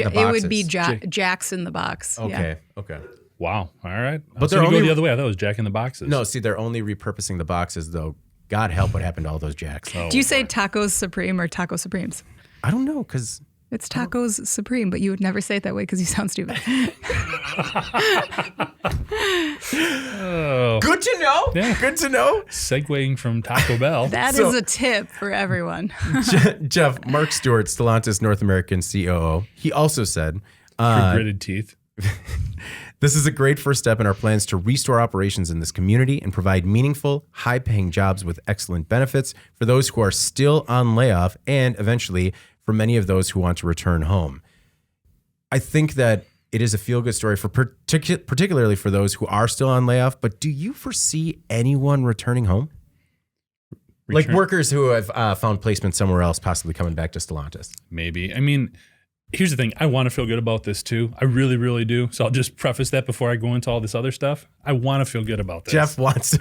[SPEAKER 2] in the Box.
[SPEAKER 1] Okay.
[SPEAKER 2] Yeah.
[SPEAKER 1] Okay.
[SPEAKER 3] Wow. All right.
[SPEAKER 1] But
[SPEAKER 3] they're only go the other way. I thought it was Jack in the Boxes.
[SPEAKER 1] No, see, they're only repurposing the boxes though. God help what happened to all those Jacks.
[SPEAKER 2] Do you say Tacos Supreme or Taco Supremes?
[SPEAKER 1] I don't know because
[SPEAKER 2] it's Tacos Supreme, but you would never say it that way because you sound stupid.
[SPEAKER 1] Good to know.
[SPEAKER 3] Yeah.
[SPEAKER 1] Good to know.
[SPEAKER 3] Segueing from Taco Bell.
[SPEAKER 2] That is a tip for everyone.
[SPEAKER 1] Jeff, Mark Stewart, Stellantis North American COO, he also said,
[SPEAKER 3] through gritted teeth.
[SPEAKER 1] This is a great first step in our plans to restore operations in this community and provide meaningful, high-paying jobs with excellent benefits for those who are still on layoff and eventually for many of those who want to return home. I think that it is a feel-good story for particularly for those who are still on layoff, but do you foresee anyone returning home? Like workers who have found placement somewhere else, possibly coming back to Stellantis?
[SPEAKER 3] Maybe. I mean, here's the thing. I want to feel good about this too. I really, really do. So I'll just preface that before I go into all this other stuff. I want to feel good about this.
[SPEAKER 1] Jeff wants to.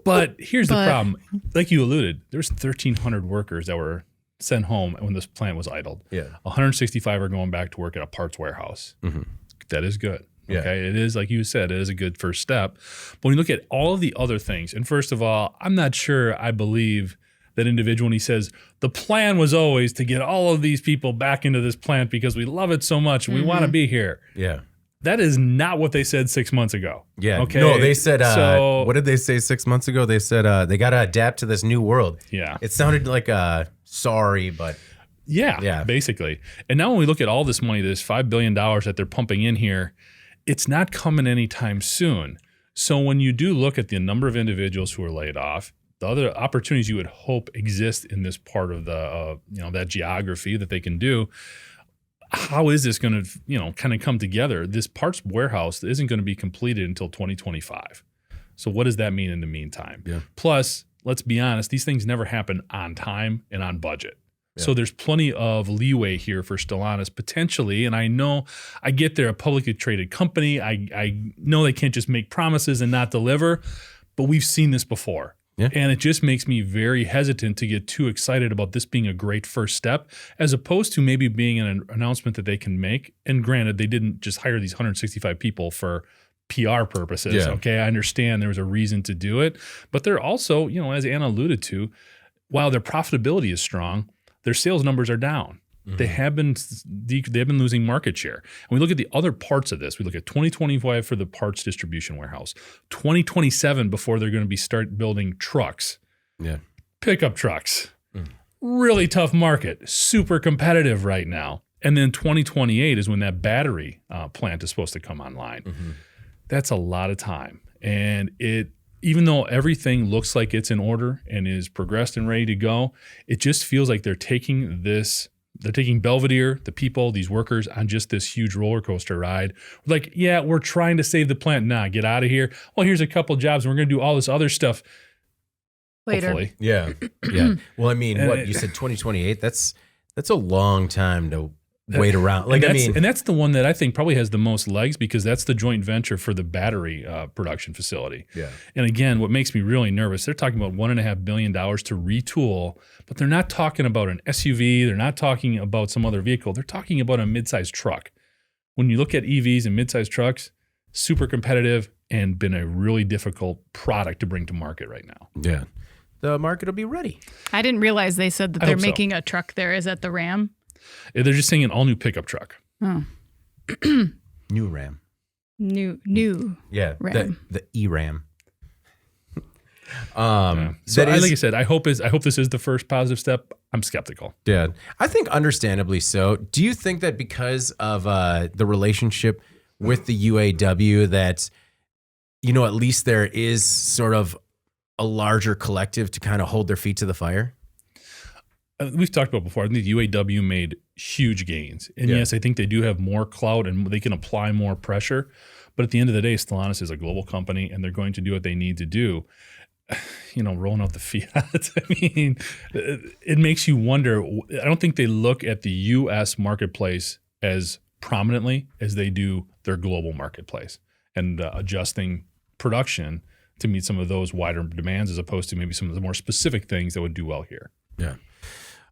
[SPEAKER 3] But here's the problem. Like you alluded, there's 1,300 workers that were sent home when this plant was idled.
[SPEAKER 1] Yeah.
[SPEAKER 3] 165 are going back to work at a parts warehouse. Mm-hmm. That is good.
[SPEAKER 1] Yeah.
[SPEAKER 3] Okay. It is, like you said, it is a good first step. But when you look at all of the other things, and first of all, I'm not sure I believe that individual when he says the plan was always to get all of these people back into this plant because we love it so much and we want to be here.
[SPEAKER 1] Yeah.
[SPEAKER 3] That is not what they said 6 months ago.
[SPEAKER 1] Yeah.
[SPEAKER 3] Okay.
[SPEAKER 1] No, they said, what did they say 6 months ago? They said they got to adapt to this new world.
[SPEAKER 3] Yeah.
[SPEAKER 1] It sounded like sorry, but.
[SPEAKER 3] Yeah, basically. And now when we look at all this money, this $5 billion that they're pumping in here, it's not coming anytime soon. So when you do look at the number of individuals who are laid off, the other opportunities you would hope exist in this part of the, that geography that they can do, how is this going to, kind of come together? This parts warehouse isn't going to be completed until 2025. So what does that mean in the meantime?
[SPEAKER 1] Yeah.
[SPEAKER 3] Plus, let's be honest, these things never happen on time and on budget. Yeah. So there's plenty of leeway here for Stellantis potentially. And I know I get they're a publicly traded company. I know they can't just make promises and not deliver, but we've seen this before.
[SPEAKER 1] Yeah.
[SPEAKER 3] And it just makes me very hesitant to get too excited about this being a great first step, as opposed to maybe being an announcement that they can make. And granted, they didn't just hire these 165 people for PR purposes.
[SPEAKER 1] Yeah.
[SPEAKER 3] Okay, I understand there was a reason to do it. But they're also, as Anna alluded to, while their profitability is strong, their sales numbers are down. Mm-hmm. They've been losing market share. And we look at the other parts of this. We look at 2025 for the parts distribution warehouse, 2027 before they're going to start building trucks, pickup trucks, really tough market, super competitive right now. And then 2028 is when that battery plant is supposed to come online. Mm-hmm. That's a lot of time. And even though everything looks like it's in order and is progressed and ready to go, it just feels like they're taking Belvedere, the people, these workers, on just this huge roller coaster ride. Like, yeah, we're trying to save the plant. Nah, get out of here. Well, here's a couple jobs, and we're going to do all this other stuff
[SPEAKER 2] later.
[SPEAKER 3] Hopefully.
[SPEAKER 1] Yeah. Well, I mean, what you said, 2028. That's a long time to wait around.
[SPEAKER 3] And that's the one that I think probably has the most legs, because that's the joint venture for the battery production facility.
[SPEAKER 1] Yeah.
[SPEAKER 3] And again, what makes me really nervous, they're talking about $1.5 billion to retool, but they're not talking about an SUV. They're not talking about some other vehicle. They're talking about a mid-sized truck. When you look at EVs and mid-sized trucks, super competitive and been a really difficult product to bring to market right now.
[SPEAKER 1] Yeah. The market will be ready.
[SPEAKER 2] I didn't realize they said that they're making a truck there. Is that the Ram?
[SPEAKER 3] They're just saying an all-new pickup truck.
[SPEAKER 2] Oh.
[SPEAKER 1] New Ram.
[SPEAKER 2] New
[SPEAKER 1] Yeah,
[SPEAKER 2] Ram.
[SPEAKER 1] the E-Ram.
[SPEAKER 3] So like I said, I hope this is the first positive step. I'm skeptical.
[SPEAKER 1] Yeah, I think understandably so. Do you think that because of the relationship with the UAW that, at least there is sort of a larger collective to kind of hold their feet to the fire?
[SPEAKER 3] We've talked about before. I think the UAW made huge gains. And yes, I think they do have more clout and they can apply more pressure. But at the end of the day, Stellantis is a global company and they're going to do what they need to do. Rolling out the Fiat. I mean, it makes you wonder. I don't think they look at the U.S. marketplace as prominently as they do their global marketplace and adjusting production to meet some of those wider demands as opposed to maybe some of the more specific things that would do well here.
[SPEAKER 1] Yeah.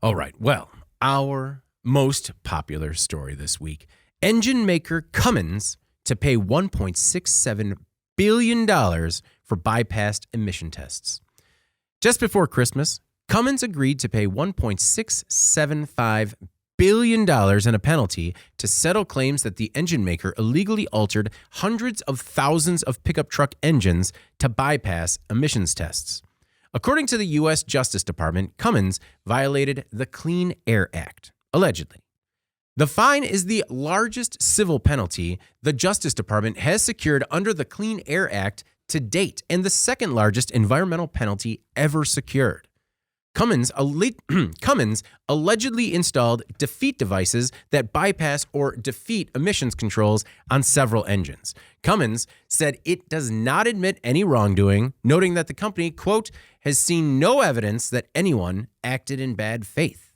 [SPEAKER 1] All right. Well, our most popular story this week, engine maker Cummins to pay $1.67 billion for bypassed emission tests. Just before Christmas, Cummins agreed to pay $1.675 billion in a penalty to settle claims that the engine maker illegally altered hundreds of thousands of pickup truck engines to bypass emissions tests. According to the U.S. Justice Department, Cummins violated the Clean Air Act, allegedly. The fine is the largest civil penalty the Justice Department has secured under the Clean Air Act to date, and the second largest environmental penalty ever secured. Cummins allegedly installed defeat devices that bypass or defeat emissions controls on several engines. Cummins said it does not admit any wrongdoing, noting that the company, quote, has seen no evidence that anyone acted in bad faith.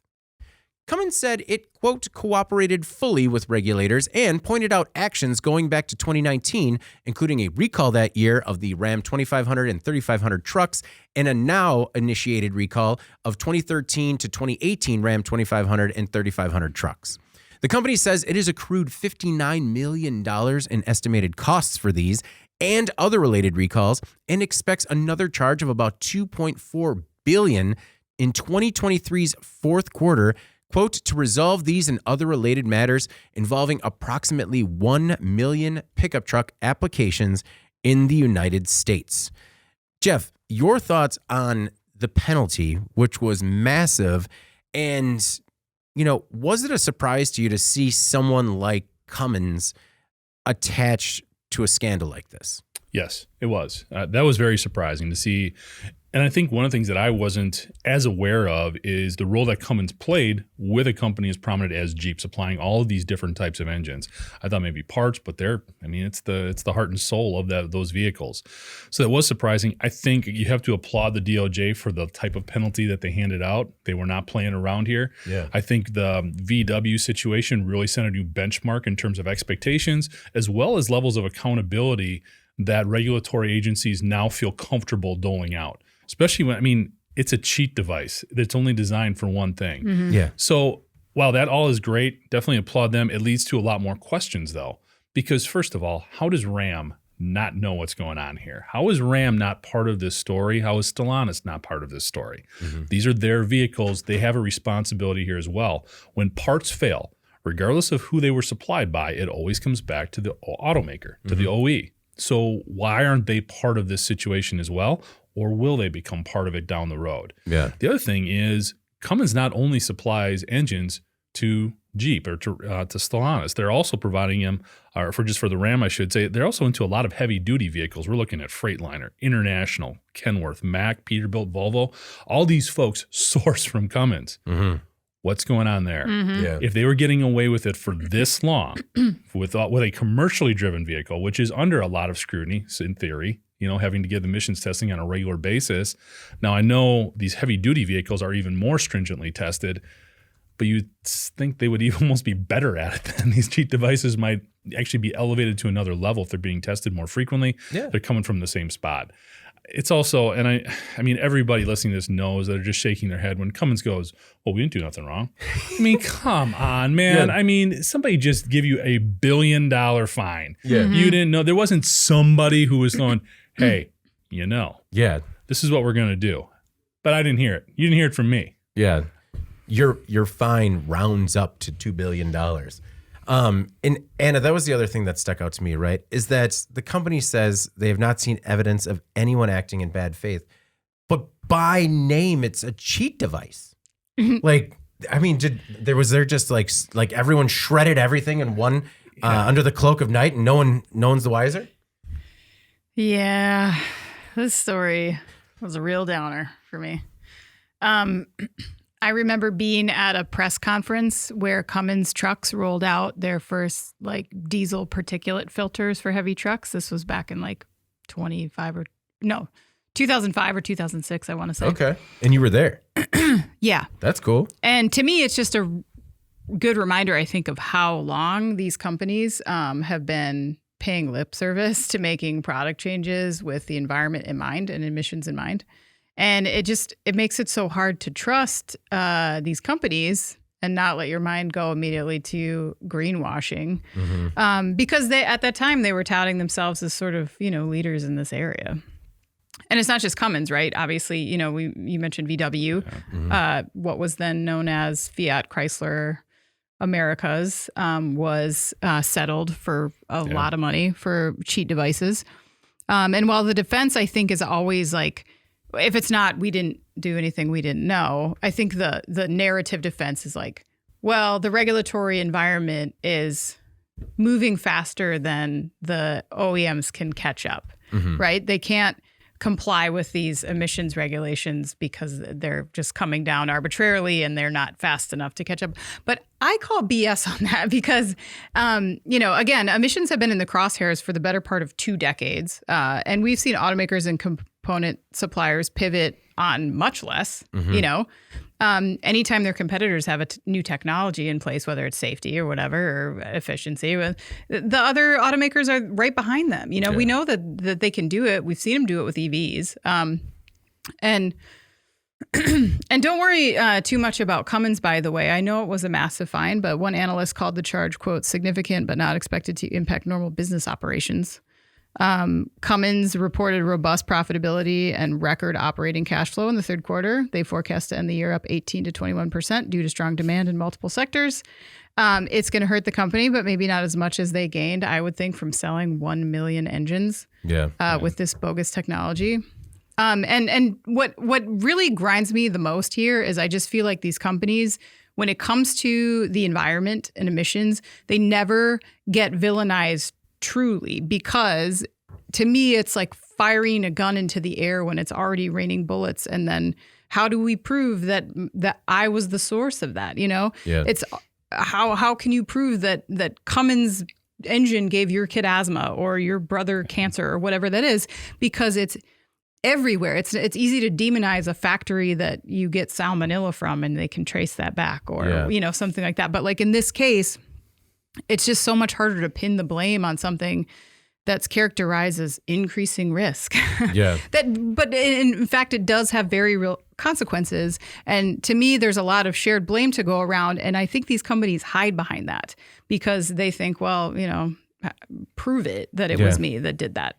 [SPEAKER 1] Cummins said it, quote, cooperated fully with regulators and pointed out actions going back to 2019, including a recall that year of the Ram 2500 and 3500 trucks and a now-initiated recall of 2013 to 2018 Ram 2500 and 3500 trucks. The company says it has accrued $59 million in estimated costs for these and other related recalls and expects another charge of about $2.4 billion in 2023's fourth quarter, quote, to resolve these and other related matters involving approximately 1 million pickup truck applications in the United States. Jeff, your thoughts on the penalty, which was massive, and, was it a surprise to you to see someone like Cummins attached to a scandal like this?
[SPEAKER 3] Yes, it was. That was very surprising to see. And I think one of the things that I wasn't as aware of is the role that Cummins played with a company as prominent as Jeep, supplying all of these different types of engines. I thought maybe parts, but it's the heart and soul of those vehicles. So that was surprising. I think you have to applaud the DOJ for the type of penalty that they handed out. They were not playing around here.
[SPEAKER 1] Yeah.
[SPEAKER 3] I think the VW situation really set a new benchmark in terms of expectations, as well as levels of accountability that regulatory agencies now feel comfortable doling out. Especially when, it's a cheat device that's only designed for one thing.
[SPEAKER 2] Mm-hmm.
[SPEAKER 1] Yeah.
[SPEAKER 3] So while that all is great, definitely applaud them. It leads to a lot more questions, though. Because first of all, how does Ram not know what's going on here? How is Ram not part of this story? How is Stellantis not part of this story? Mm-hmm. These are their vehicles. They have a responsibility here as well. When parts fail, regardless of who they were supplied by, it always comes back to the automaker, to the OE. So why aren't they part of this situation as well? Or will they become part of it down the road?
[SPEAKER 1] Yeah.
[SPEAKER 3] The other thing is Cummins not only supplies engines to Jeep or to Stellantis, they're also providing them, or for the Ram, I should say, they're also into a lot of heavy duty vehicles. We're looking at Freightliner, International, Kenworth, Mack, Peterbilt, Volvo. All these folks source from Cummins. Mm-hmm. What's going on there? Mm-hmm. Yeah. If they were getting away with it for this long with a commercially driven vehicle, which is under a lot of scrutiny in theory, having to get emissions testing on a regular basis. Now, I know these heavy duty vehicles are even more stringently tested, but you'd think they would even almost be better at it than these cheat devices might actually be elevated to another level if they're being tested more frequently. Yeah. They're coming from the same spot. It's also, and I mean, everybody listening to this knows that they're just shaking their head when Cummins goes, well, we didn't do nothing wrong. I mean, come on, man. Yeah. I mean, somebody just give you a $1 billion fine. Yeah. Mm-hmm. You didn't know. There wasn't somebody who was going, hey, yeah, this is what we're going to do. But I didn't hear it. You didn't hear it from me.
[SPEAKER 1] Yeah. Your fine rounds up to $2 billion. And Anna, that was the other thing that stuck out to me, right? Is that the company says they have not seen evidence of anyone acting in bad faith, but by name, it's a cheat device. Like, I mean, was just like everyone shredded everything in one under the cloak of night, and no one's the wiser?
[SPEAKER 2] Yeah, this story was a real downer for me. I remember being at a press conference where Cummins trucks rolled out their first diesel particulate filters for heavy trucks. This was back in 2005 or 2006, I want to say.
[SPEAKER 1] Okay. And you were there.
[SPEAKER 2] Yeah.
[SPEAKER 1] That's cool.
[SPEAKER 2] And to me, it's just a good reminder, I think, of how long these companies have been paying lip service to making product changes with the environment in mind and emissions in mind. And it makes it so hard to trust these companies and not let your mind go immediately to greenwashing, because at that time they were touting themselves as sort of leaders in this area. And it's not just Cummins, right? Obviously, you mentioned VW, what was then known as Fiat Chrysler Americas was settled for a lot of money for cheat devices. And while the defense, I think, is always if it's not, we didn't do anything we didn't know, I think the narrative defense is well, the regulatory environment is moving faster than the OEMs can catch up, right? They can't comply with these emissions regulations because they're just coming down arbitrarily and they're not fast enough to catch up. But I call BS on that because, again, emissions have been in the crosshairs for the better part of 2 decades. And we've seen automakers and component suppliers pivot on much less, anytime their competitors have a new technology in place, whether it's safety or whatever, or efficiency, the other automakers are right behind them. We know that they can do it. We've seen them do it with EVs. And don't worry too much about Cummins, by the way. I know it was a massive fine, but one analyst called the charge, quote, significant but not expected to impact normal business operations. Cummins reported robust profitability and record operating cash flow in the third quarter. They forecast to end the year up 18 to 21% due to strong demand in multiple sectors. It's going to hurt the company, but maybe not as much as they gained, I would think, from selling 1 million engines with this bogus technology. And what really grinds me the most here is I just feel like these companies, when it comes to the environment and emissions, they never get villainized truly, because to me, it's like firing a gun into the air when it's already raining bullets. And then how do we prove that I was the source of that? It's how can you prove that Cummins engine gave your kid asthma or your brother cancer or whatever that is, because it's everywhere. It's easy to demonize a factory that you get salmonella from and they can trace that back or, something like that. But in this case, it's just so much harder to pin the blame on something that's characterized as increasing risk. Yeah. But in fact, it does have very real consequences. And to me, there's a lot of shared blame to go around. And I think these companies hide behind that because they think, well, prove it that it was me that did that,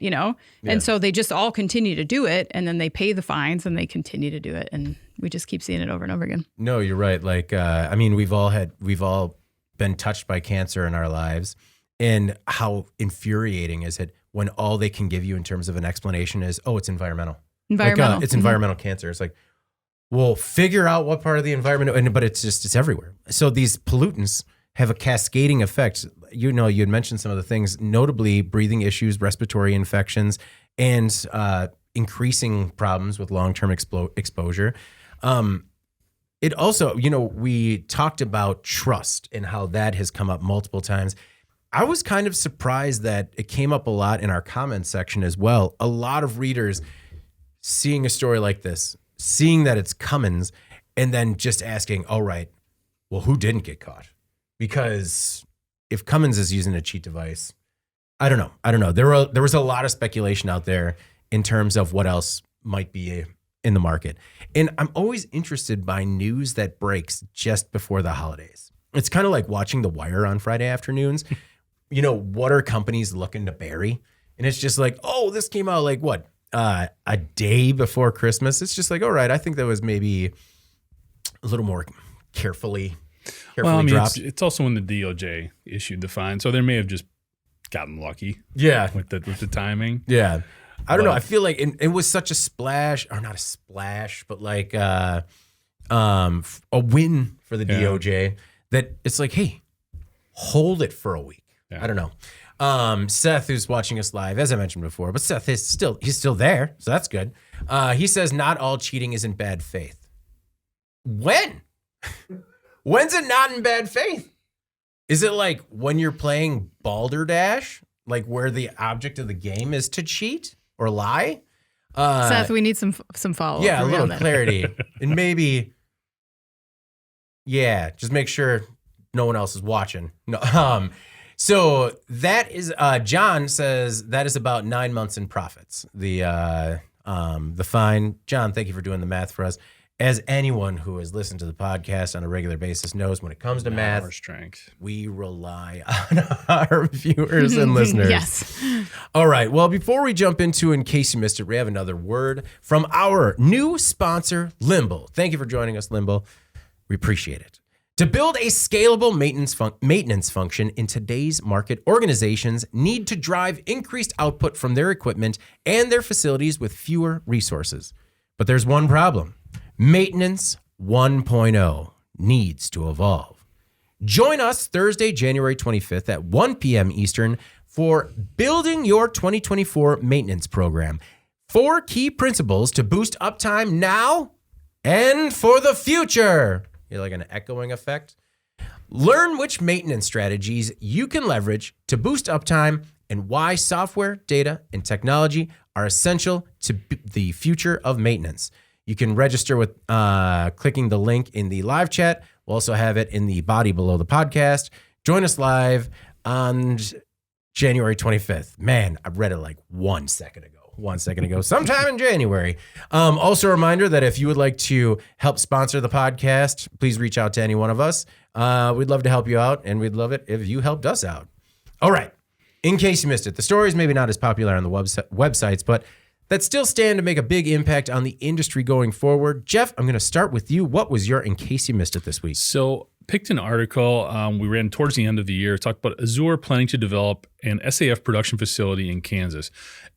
[SPEAKER 2] And so they just all continue to do it. And then they pay the fines and they continue to do it. And we just keep seeing it over and over again.
[SPEAKER 1] No, you're right. We've all been touched by cancer in our lives, and how infuriating is it when all they can give you in terms of an explanation is, oh, it's environmental. It's environmental cancer. It's Well, figure out what part of the environment, but it's everywhere. So these pollutants have a cascading effect. You had mentioned some of the things, notably breathing issues, respiratory infections, and increasing problems with long-term exposure. It also, we talked about trust and how that has come up multiple times. I was kind of surprised that it came up a lot in our comments section as well. A lot of readers seeing a story like this, seeing that it's Cummins, and then just asking, all right, well, who didn't get caught? Because if Cummins is using a cheat device, I don't know. There was a lot of speculation out there in terms of what else might be in the market. And I'm always interested by news that breaks just before the holidays. It's kind of like watching The Wire on Friday afternoons. What are companies looking to bury? And it's just like, oh, this came out like what? A day before Christmas. It's just like, all right, I think that was maybe a little more carefully dropped.
[SPEAKER 3] It's also when the DOJ issued the fine, so they may have just gotten lucky.
[SPEAKER 1] Yeah,
[SPEAKER 3] with the timing.
[SPEAKER 1] Yeah, I don't know. I feel like it was such a splash, or not a splash, but like a win for the DOJ that it's like, hey, hold it for a week. Yeah. I don't know. Seth, who's watching us live, as I mentioned before, but Seth is still there, so that's good. He says not all cheating is in bad faith. When? When's it not in bad faith? Is it like when you're playing Balderdash, like where the object of the game is to cheat or lie?
[SPEAKER 2] Seth, we need some follow-up.
[SPEAKER 1] Yeah, a little clarity. And maybe, just make sure no one else is watching. No, so that is, John says that is about 9 months in profits. The fine. John, thank you for doing the math for us. As anyone who has listened to the podcast on a regular basis knows, when it comes to math, we rely on our viewers and listeners.
[SPEAKER 2] Yes.
[SPEAKER 1] All right. Well, before we jump into, in case you missed it, we have another word from our new sponsor, Limble. Thank you for joining us, Limble. We appreciate it. To build a scalable maintenance function in today's market, organizations need to drive increased output from their equipment and their facilities with fewer resources. But there's one problem. Maintenance 1.0 needs to evolve. Join us Thursday, January 25th at 1 p.m. Eastern for Building Your 2024 Maintenance Program. 4 key principles to boost uptime now and for the future. You're like an echoing effect. Learn which maintenance strategies you can leverage to boost uptime and why software, data, and technology are essential to the future of maintenance. You can register with clicking the link in the live chat. We'll also have it in the body below the podcast. Join us live on January 25th. Man, I read it like 1 second ago, sometime in January. Also a reminder that if you would like to help sponsor the podcast, please reach out to any one of us. We'd love to help you out, and we'd love it if you helped us out. All right. In case you missed it, the story is maybe not as popular on the websites, but that still stand to make a big impact on the industry going forward. Jeff, I'm going to start with you. What was your in case you missed it this week?
[SPEAKER 3] So picked an article we ran towards the end of the year, talked about Azure planning to develop an SAF production facility in Kansas.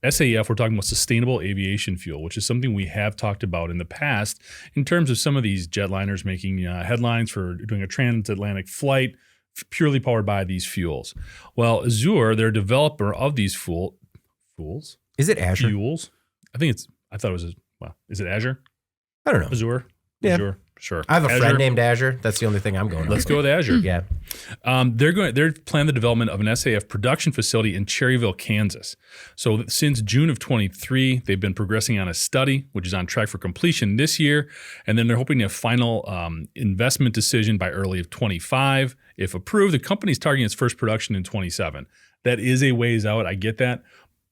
[SPEAKER 3] SAF, we're talking about sustainable aviation fuel, which is something we have talked about in the past in terms of some of these jetliners making headlines for doing a transatlantic flight purely powered by these fuels. Well, Azure, they're a developer of these fuels.
[SPEAKER 1] Is it Azure?
[SPEAKER 3] Fuels. I thought it was, is it Azure?
[SPEAKER 1] I don't know.
[SPEAKER 3] Azure?
[SPEAKER 1] Yeah.
[SPEAKER 3] Azure. Sure.
[SPEAKER 1] I have a friend named Azure. That's the only thing I'm going on.
[SPEAKER 3] Let's go with Azure.
[SPEAKER 1] Yeah.
[SPEAKER 3] They're planning the development of an SAF production facility in Cherryville, Kansas. So since June of 23, they've been progressing on a study, which is on track for completion this year. And then they're hoping to have final investment decision by early of 25. If approved, the company's targeting its first production in 27. That is a ways out. I get that.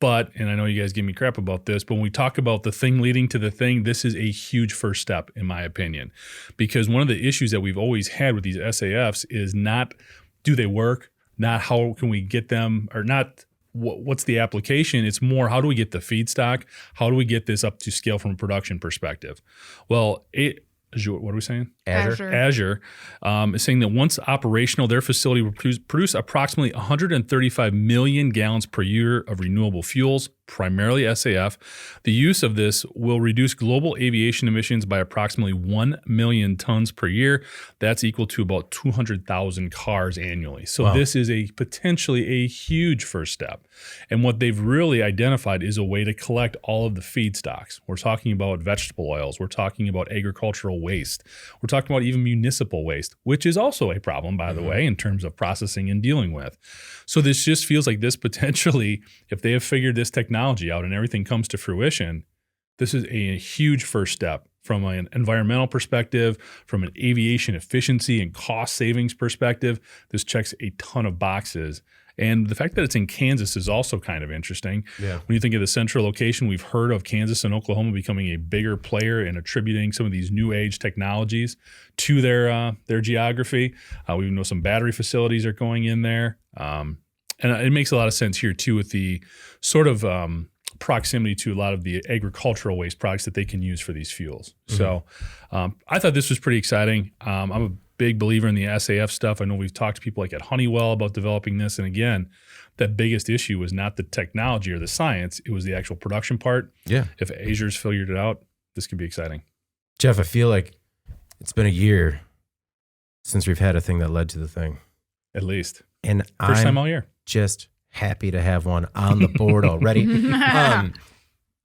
[SPEAKER 3] But, and I know you guys give me crap about this, but when we talk about the thing leading to the thing, this is a huge first step, in my opinion. Because one of the issues that we've always had with these SAFs is not do they work, not how can we get them, or not what's the application. It's more how do we get the feedstock? How do we get this up to scale from a production perspective? Well, Azure, what are we saying? Azure, is saying that once operational, their facility will produce approximately 135 million gallons per year of renewable fuels, primarily SAF. The use of this will reduce global aviation emissions by approximately 1 million tons per year. That's equal to about 200,000 cars annually. So this is potentially a huge first step. And what they've really identified is a way to collect all of the feedstocks. We're talking about vegetable oils. We're talking about agricultural waste. We're talking about even municipal waste, which is also a problem, by the way, in terms of processing and dealing with. So this just feels like this potentially, if they have figured this technology out and everything comes to fruition, this is a huge first step from an environmental perspective, from an aviation efficiency and cost savings perspective. This checks a ton of boxes. And the fact that it's in Kansas is also kind of interesting. Yeah. When you think of the central location, we've heard of Kansas and Oklahoma becoming a bigger player and attributing some of these new age technologies to their geography. We know some battery facilities are going in there. And it makes a lot of sense here too with the sort of proximity to a lot of the agricultural waste products that they can use for these fuels. So I thought this was pretty exciting. I'm a big believer in the SAF stuff. I know we've talked to people like at Honeywell about developing this. And again, that biggest issue was not the technology or the science. It was the actual production part. Yeah. If Azure's figured it out, this could be exciting.
[SPEAKER 1] Jeff, I feel like it's been a year since we've had a thing that led to the thing.
[SPEAKER 3] At least.
[SPEAKER 1] And
[SPEAKER 3] First time all year.
[SPEAKER 1] Just happy to have one on the board already.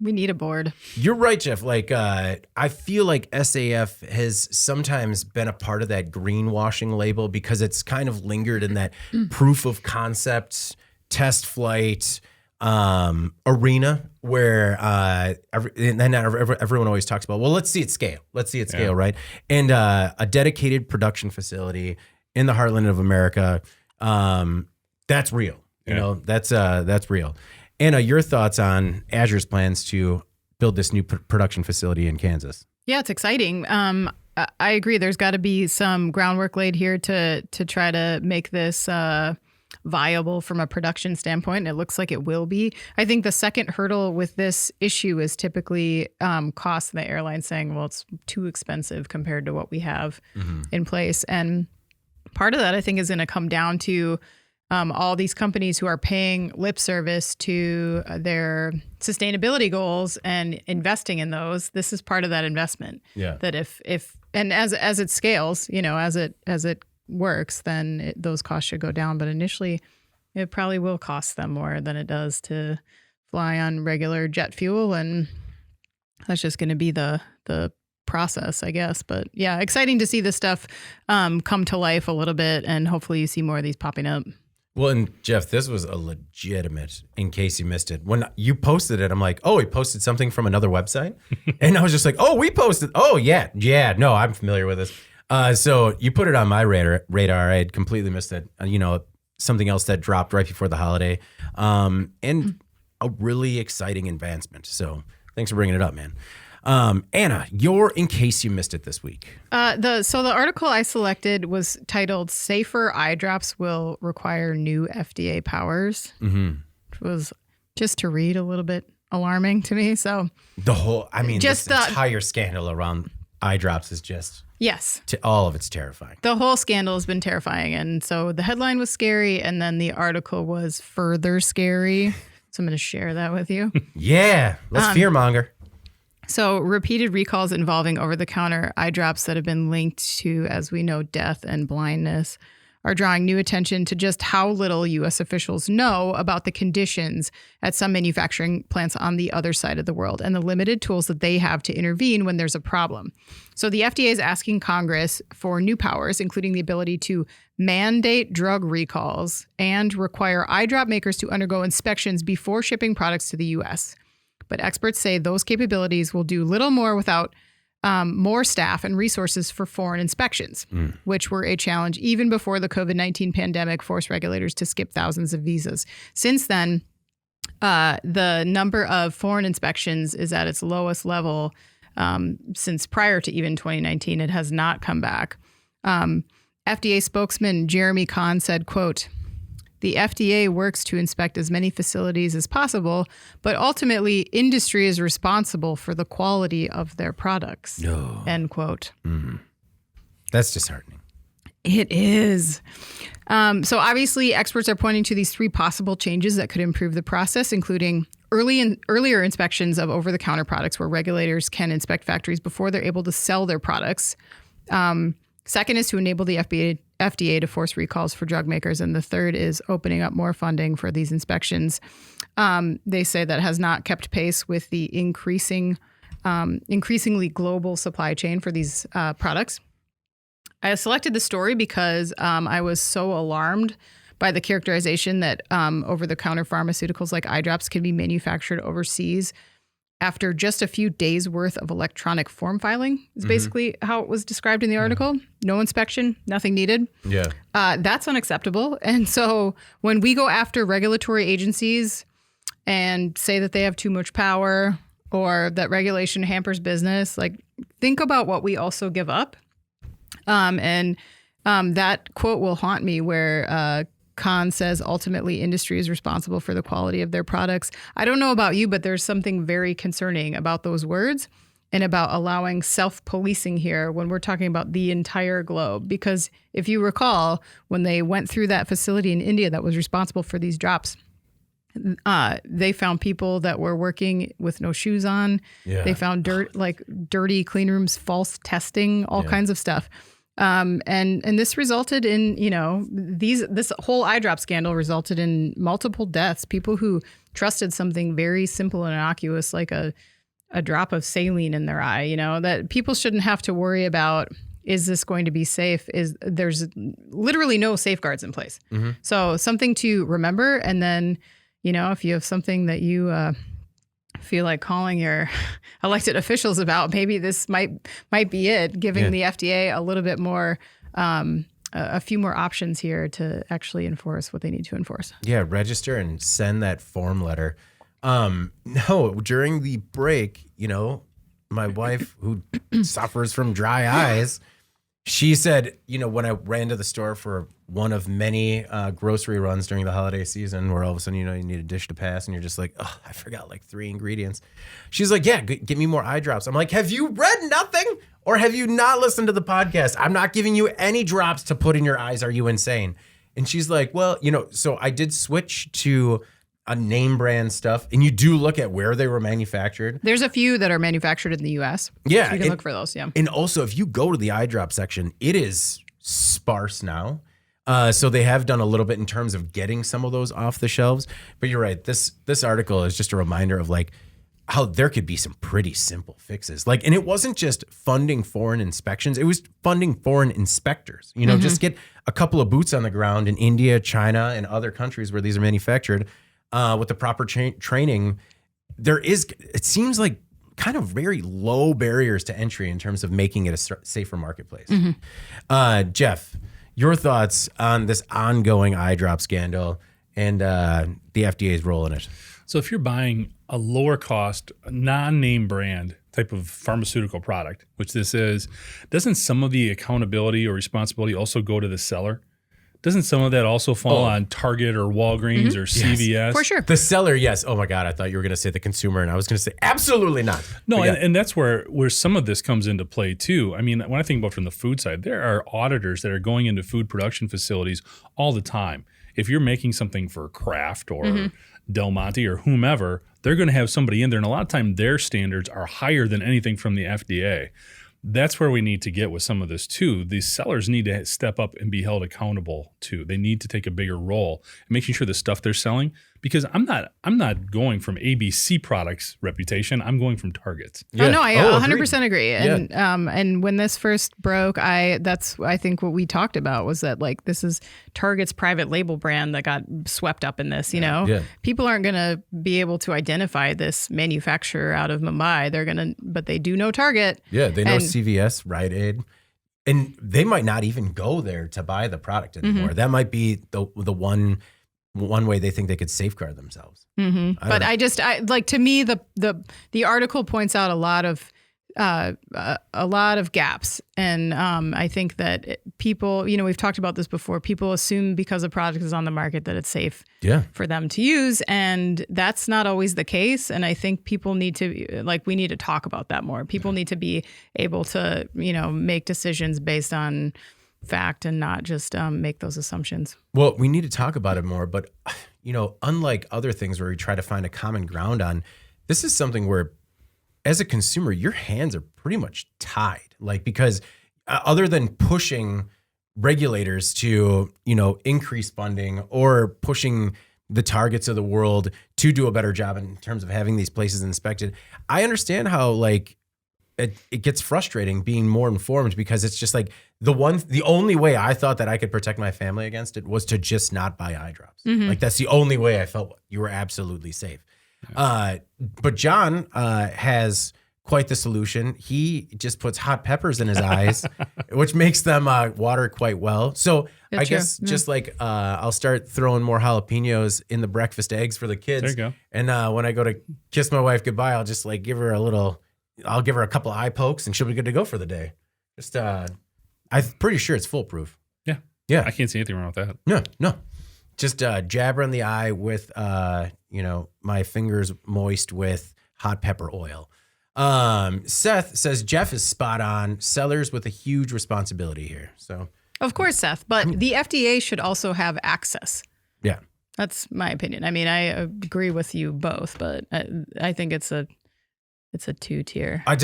[SPEAKER 2] We need a board.
[SPEAKER 1] You're right, Jeff. Like, I feel like SAF has sometimes been a part of that greenwashing label because it's kind of lingered in that proof of concept, test flight arena where everyone always talks about, well, let's see it scale. Let's see it scale, right? And a dedicated production facility in the heartland of America, that's real. You know, that's real. Anna, your thoughts on Azure's plans to build this new production facility in Kansas?
[SPEAKER 2] Yeah, it's exciting. I agree. There's got to be some groundwork laid here to try to make this viable from a production standpoint. And it looks like it will be. I think the second hurdle with this issue is typically cost. The airline saying, well, it's too expensive compared to what we have in place. And part of that, I think, is going to come down to all these companies who are paying lip service to their sustainability goals and investing in those. This is part of that investment. Yeah. That if and as it scales, you know, as it works, then those costs should go down. But initially, it probably will cost them more than it does to fly on regular jet fuel, and that's just going to be the process, I guess. But yeah, exciting to see this stuff come to life a little bit, and hopefully you see more of these popping up.
[SPEAKER 1] Well, and Jeff, this was a legitimate, in case you missed it. When you posted it, I'm like, oh, he posted something from another website? And I was just like, oh, we posted. Oh, yeah, no, I'm familiar with this. So you put it on my radar. I had completely missed it. You know, something else that dropped right before the holiday. And a really exciting advancement. So thanks for bringing it up, man. Anna, your in case you missed it this week.
[SPEAKER 2] The article I selected was titled "Safer Eyedrops Will Require New FDA Powers," which was, just to read, a little bit alarming to me. So
[SPEAKER 1] this entire scandal around eyedrops is just all of it's terrifying.
[SPEAKER 2] The whole scandal has been terrifying, and so the headline was scary, and then the article was further scary. So I'm going to share that with you.
[SPEAKER 1] Yeah, let's fearmonger.
[SPEAKER 2] So repeated recalls involving over-the-counter eye drops that have been linked to, as we know, death and blindness are drawing new attention to just how little U.S. officials know about the conditions at some manufacturing plants on the other side of the world and the limited tools that they have to intervene when there's a problem. So the FDA is asking Congress for new powers, including the ability to mandate drug recalls and require eye drop makers to undergo inspections before shipping products to the U.S., but experts say those capabilities will do little more without more staff and resources for foreign inspections, which were a challenge even before the COVID-19 pandemic forced regulators to skip thousands of visas. Since then, the number of foreign inspections is at its lowest level since prior to even 2019. It has not come back. FDA spokesman Jeremy Kahn said, quote, "The FDA works to inspect as many facilities as possible, but ultimately industry is responsible for the quality of their products." End quote.
[SPEAKER 1] That's disheartening.
[SPEAKER 2] It is. So obviously, experts are pointing to these 3 possible changes that could improve the process, including earlier inspections of over-the-counter products where regulators can inspect factories before they're able to sell their products. Second is to enable the FDA to force recalls for drug makers. And the third is opening up more funding for these inspections. They say that has not kept pace with the increasingly global supply chain for these products. I selected the story because I was so alarmed by the characterization that over-the-counter pharmaceuticals like Eyedrops can be manufactured overseas after just a few days worth of electronic form filing is basically how it was described in the article. No inspection, nothing needed.
[SPEAKER 1] Yeah.
[SPEAKER 2] That's unacceptable. And so when we go after regulatory agencies and say that they have too much power or that regulation hampers business, like think about what we also give up. That quote will haunt me where Khan says ultimately industry is responsible for the quality of their products. I don't know about you, but there's something very concerning about those words and about allowing self-policing here when we're talking about the entire globe. Because if you recall, when they went through that facility in India that was responsible for these drops, they found people that were working with no shoes on. Yeah. They found dirty clean rooms, false testing, all kinds of stuff. And this resulted in, this whole Eyedrop scandal resulted in multiple deaths. People who trusted something very simple and innocuous, like a drop of saline in their eye, that people shouldn't have to worry about, is this going to be safe? There's literally no safeguards in place. Mm-hmm. So something to remember. And then, if you have something that you, feel like calling your elected officials about, maybe this might be it, giving the FDA a little bit more, a few more options here to actually enforce what they need to enforce.
[SPEAKER 1] Yeah, register and send that form letter. No, during the break, my wife who suffers from dry eyes, she said, when I ran to the store for one of many grocery runs during the holiday season where all of a sudden, you need a dish to pass and you're just like, oh, I forgot like 3 ingredients. She's like, yeah, get me more Eyedrops. I'm like, have you read nothing or have you not listened to the podcast? I'm not giving you any drops to put in your eyes. Are you insane? And she's like, well, so I did switch to a name brand stuff, and you do look at where they were manufactured.
[SPEAKER 2] There's a few that are manufactured in the U.S.
[SPEAKER 1] Yeah.
[SPEAKER 2] So you can look for those, yeah.
[SPEAKER 1] And also, if you go to the Eyedrop section, it is sparse now. So they have done a little bit in terms of getting some of those off the shelves. But you're right. This article is just a reminder of like how there could be some pretty simple fixes. Like, and it wasn't just funding foreign inspections. It was funding foreign inspectors. Just get a couple of boots on the ground in India, China, and other countries where these are manufactured. With the proper training, it seems like kind of very low barriers to entry in terms of making it a safer marketplace. Mm-hmm. Jeff, your thoughts on this ongoing Eyedrop scandal and the FDA's role in it?
[SPEAKER 3] So if you're buying a lower cost, non-name brand type of pharmaceutical product, which this is, doesn't some of the accountability or responsibility also go to the seller? Doesn't some of that also fall on Target or Walgreens or CVS?
[SPEAKER 2] Yes, for sure.
[SPEAKER 1] The seller, yes. Oh my God, I thought you were going to say the consumer, and I was going to say absolutely not.
[SPEAKER 3] No, and that's where some of this comes into play too. I mean, when I think about from the food side, there are auditors that are going into food production facilities all the time. If you're making something for Kraft or Del Monte or whomever, they're going to have somebody in there, and a lot of time their standards are higher than anything from the FDA. That's where we need to get with some of this too. These sellers need to step up and be held accountable too. They need to take a bigger role in making sure the stuff they're selling, because I'm not going from ABC Products reputation. I'm going from Target's.
[SPEAKER 2] Yeah. Oh no, I 100% agree. And and when this first broke, I think what we talked about was that like this is Target's private label brand that got swept up in this. People aren't going to be able to identify this manufacturer out of Mumbai. But they do know Target.
[SPEAKER 1] Yeah, they know CVS, Rite Aid. And they might not even go there to buy the product anymore. Mm-hmm. That might be the one way they think they could safeguard themselves.
[SPEAKER 2] Mm-hmm. But to me, the article points out a lot of a lot of gaps. And I think that people, we've talked about this before, people assume because a product is on the market that it's safe for them to use. And that's not always the case. And I think people need to, we need to talk about that more. People need to be able to, make decisions based on fact and not just make those assumptions.
[SPEAKER 1] Well, we need to talk about it more. But, unlike other things where we try to find a common ground on, this is something where as a consumer, your hands are pretty much tied, because other than pushing regulators to, increase funding or pushing the Targets of the world to do a better job in terms of having these places inspected, I understand how it gets frustrating being more informed, because it's just the only way I thought that I could protect my family against it was to just not buy eyedrops.
[SPEAKER 2] Mm-hmm.
[SPEAKER 1] That's the only way I felt you were absolutely safe. But John has quite the solution. He just puts hot peppers in his eyes, which makes them water quite well. So I guess just I'll start throwing more jalapenos in the breakfast eggs for the kids.
[SPEAKER 3] There you go.
[SPEAKER 1] And when I go to kiss my wife goodbye, I'll just give her I'll give her a couple of eye pokes and she'll be good to go for the day. Just I'm pretty sure it's foolproof. Yeah.
[SPEAKER 3] I can't see anything wrong with that.
[SPEAKER 1] No. Just jab her in the eye with, my fingers moist with hot pepper oil. Seth says Jeff is spot on. Sellers with a huge responsibility here. So,
[SPEAKER 2] of course, Seth, but the FDA should also have access.
[SPEAKER 1] Yeah,
[SPEAKER 2] that's my opinion. I mean, I agree with you both, but I think it's a 2-tier.
[SPEAKER 1] I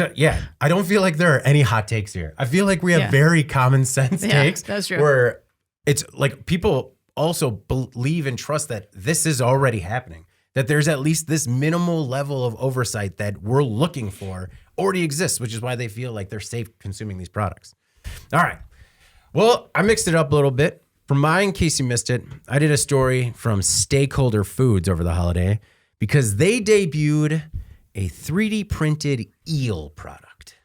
[SPEAKER 1] don't feel like there are any hot takes here. I feel like we have very common sense takes.
[SPEAKER 2] That's true.
[SPEAKER 1] Where it's people also believe and trust that this is already happening, that there's at least this minimal level of oversight that we're looking for already exists, which is why they feel like they're safe consuming these products. All right. Well, I mixed it up a little bit. For mine, in case you missed it, I did a story from Steakholder Foods over the holiday because they debuted a 3D printed eel product.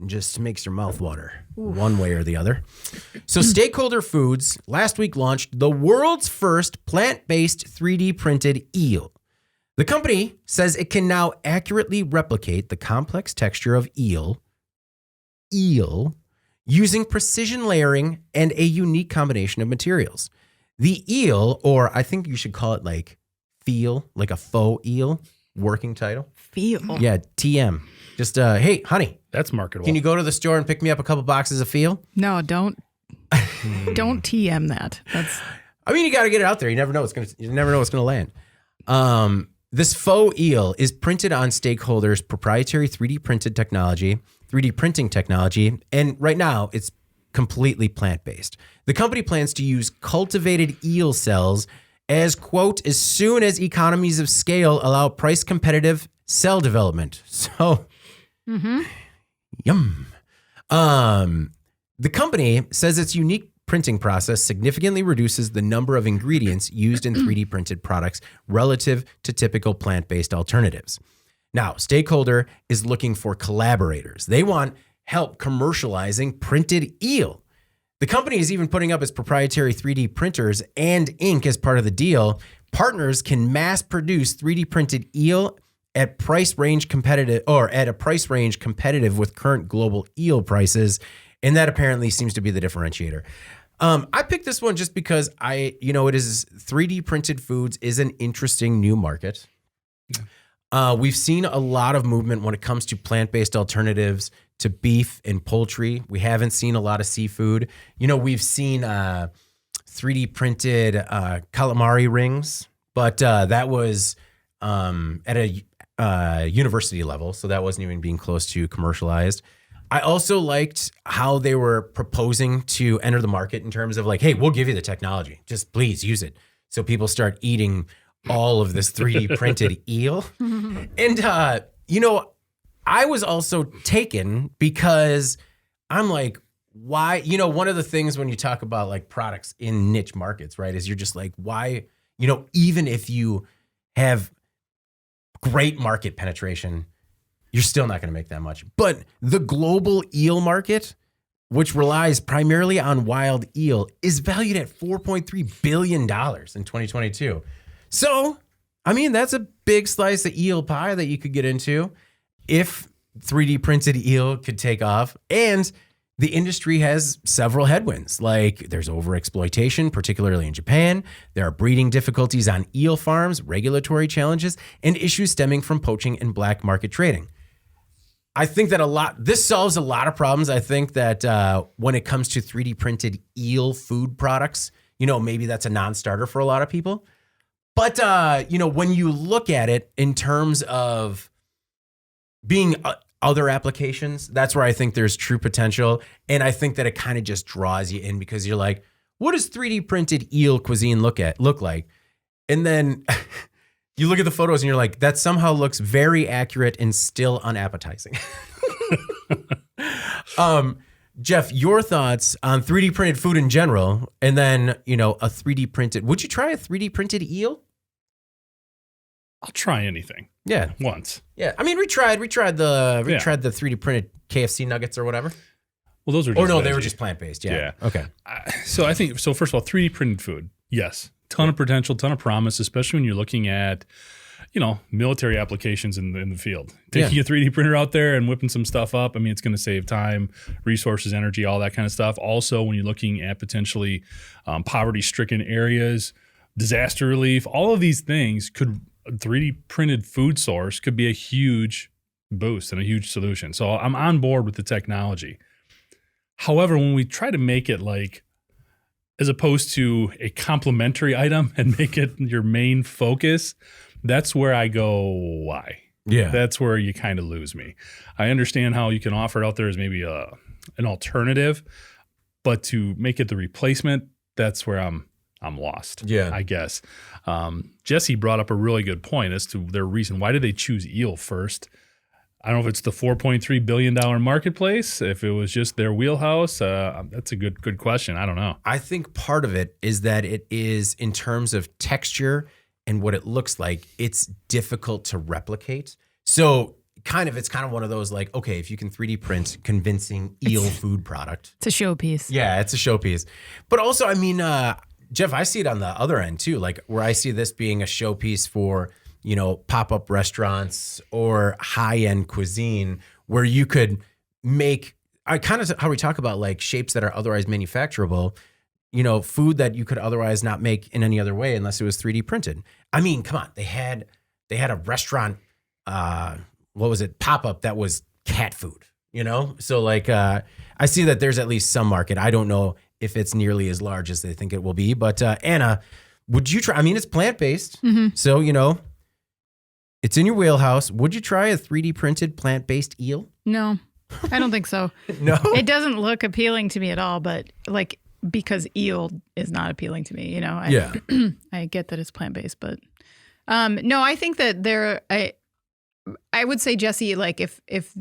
[SPEAKER 1] Just makes your mouth water one way or the other. So Steakholder Foods last week launched the world's first plant-based 3D printed eel. The company says it can now accurately replicate the complex texture of eel using precision layering and a unique combination of materials. The eel, or I think you should call it feel, like a faux eel, working title.
[SPEAKER 2] Feel.
[SPEAKER 1] Yeah, TM. Just, hey, honey.
[SPEAKER 3] That's marketable.
[SPEAKER 1] Can you go to the store and pick me up a couple boxes of feel?
[SPEAKER 2] No, don't TM that.
[SPEAKER 1] I mean, you got to get it out there. You never know what's gonna land. This faux eel is printed on Steakholder's proprietary 3D printing technology, and right now it's completely plant-based. The company plans to use cultivated eel cells as, quote, as soon as economies of scale allow price competitive cell development. So, yum. The company says its unique printing process significantly reduces the number of ingredients used in 3D printed products relative to typical plant-based alternatives. Now, Steakholder is looking for collaborators. They want help commercializing printed eel. The company is even putting up its proprietary 3D printers and ink as part of the deal. Partners can mass produce 3D printed eel at a price range competitive with current global eel prices. And that apparently seems to be the differentiator. I picked this one just because it is 3D printed foods is an interesting new market. Yeah. We've seen a lot of movement when it comes to plant-based alternatives to beef and poultry. We haven't seen a lot of seafood. We've seen 3D printed calamari rings, but that was at a university level, so that wasn't even being close to commercialized. I also liked how they were proposing to enter the market in terms of hey, we'll give you the technology. Just please use it. So people start eating all of this 3D printed eel. And, I was also taken because I'm why, one of the things when you talk about products in niche markets, right, is you're just why, even if you have great market penetration, you're still not going to make that much. But the global eel market, which relies primarily on wild eel, is valued at $4.3 billion in 2022. So, I mean, that's a big slice of eel pie that you could get into if 3D printed eel could take off. And the industry has several headwinds, like there's overexploitation, particularly in Japan. There are breeding difficulties on eel farms, regulatory challenges, and issues stemming from poaching and black market trading. I think that this solves a lot of problems. I think that when it comes to 3D printed eel food products, maybe that's a non-starter for a lot of people. But, when you look at it in terms of being other applications, that's where I think there's true potential. And I think that it kind of just draws you in because you're like, what does 3D printed eel cuisine look like? And then you look at the photos and you're like, that somehow looks very accurate and still unappetizing. Jeff, your thoughts on 3D printed food in general, and then, a 3D printed, would you try a 3D printed eel?
[SPEAKER 3] I'll try anything.
[SPEAKER 1] Yeah.
[SPEAKER 3] Once.
[SPEAKER 1] Yeah. I mean, we tried the 3D printed KFC nuggets or whatever.
[SPEAKER 3] Well, those are just
[SPEAKER 1] they were just plant-based. Yeah. Okay.
[SPEAKER 3] So I think, first of all, 3D printed food, yes. Ton of potential, ton of promise, especially when you're looking at, military applications in the field. Taking a 3D printer out there and whipping some stuff up, I mean, it's going to save time, resources, energy, all that kind of stuff. Also, when you're looking at potentially poverty-stricken areas, disaster relief, all of these things a 3D printed food source could be a huge boost and a huge solution. So I'm on board with the technology. However, when we try to make it as opposed to a complementary item and make it your main focus, that's where I go, why?
[SPEAKER 1] Yeah.
[SPEAKER 3] That's where you kind of lose me. I understand how you can offer it out there as maybe an alternative, but to make it the replacement, that's where I'm lost.
[SPEAKER 1] Yeah.
[SPEAKER 3] I guess. Jesse brought up a really good point as to their reason. Why did they choose eel first? I don't know if it's the $4.3 billion marketplace, if it was just their wheelhouse. That's a good question. I don't know.
[SPEAKER 1] I think part of it is that it is, in terms of texture and what it looks like, it's difficult to replicate. So it's kind of one of those okay, if you can 3D print convincing eel food product.
[SPEAKER 2] It's a showpiece.
[SPEAKER 1] Yeah, it's a showpiece. But also, I mean, Jeff, I see it on the other end too, where I see this being a showpiece for pop-up restaurants or high-end cuisine where you could make, kind of how we talk about shapes that are otherwise manufacturable, food that you could otherwise not make in any other way unless it was 3D printed. I mean, come on, they had a restaurant, pop-up that was cat food, So I see that there's at least some market. I don't know if it's nearly as large as they think it will be, but Anna, would you try, I mean, it's plant-based, so, it's in your wheelhouse. Would you try a 3D printed plant-based eel?
[SPEAKER 2] No, I don't think so.
[SPEAKER 1] No?
[SPEAKER 2] It doesn't look appealing to me at all, but because eel is not appealing to me, I get that it's plant-based, but no, I think that I would say, Jesse, if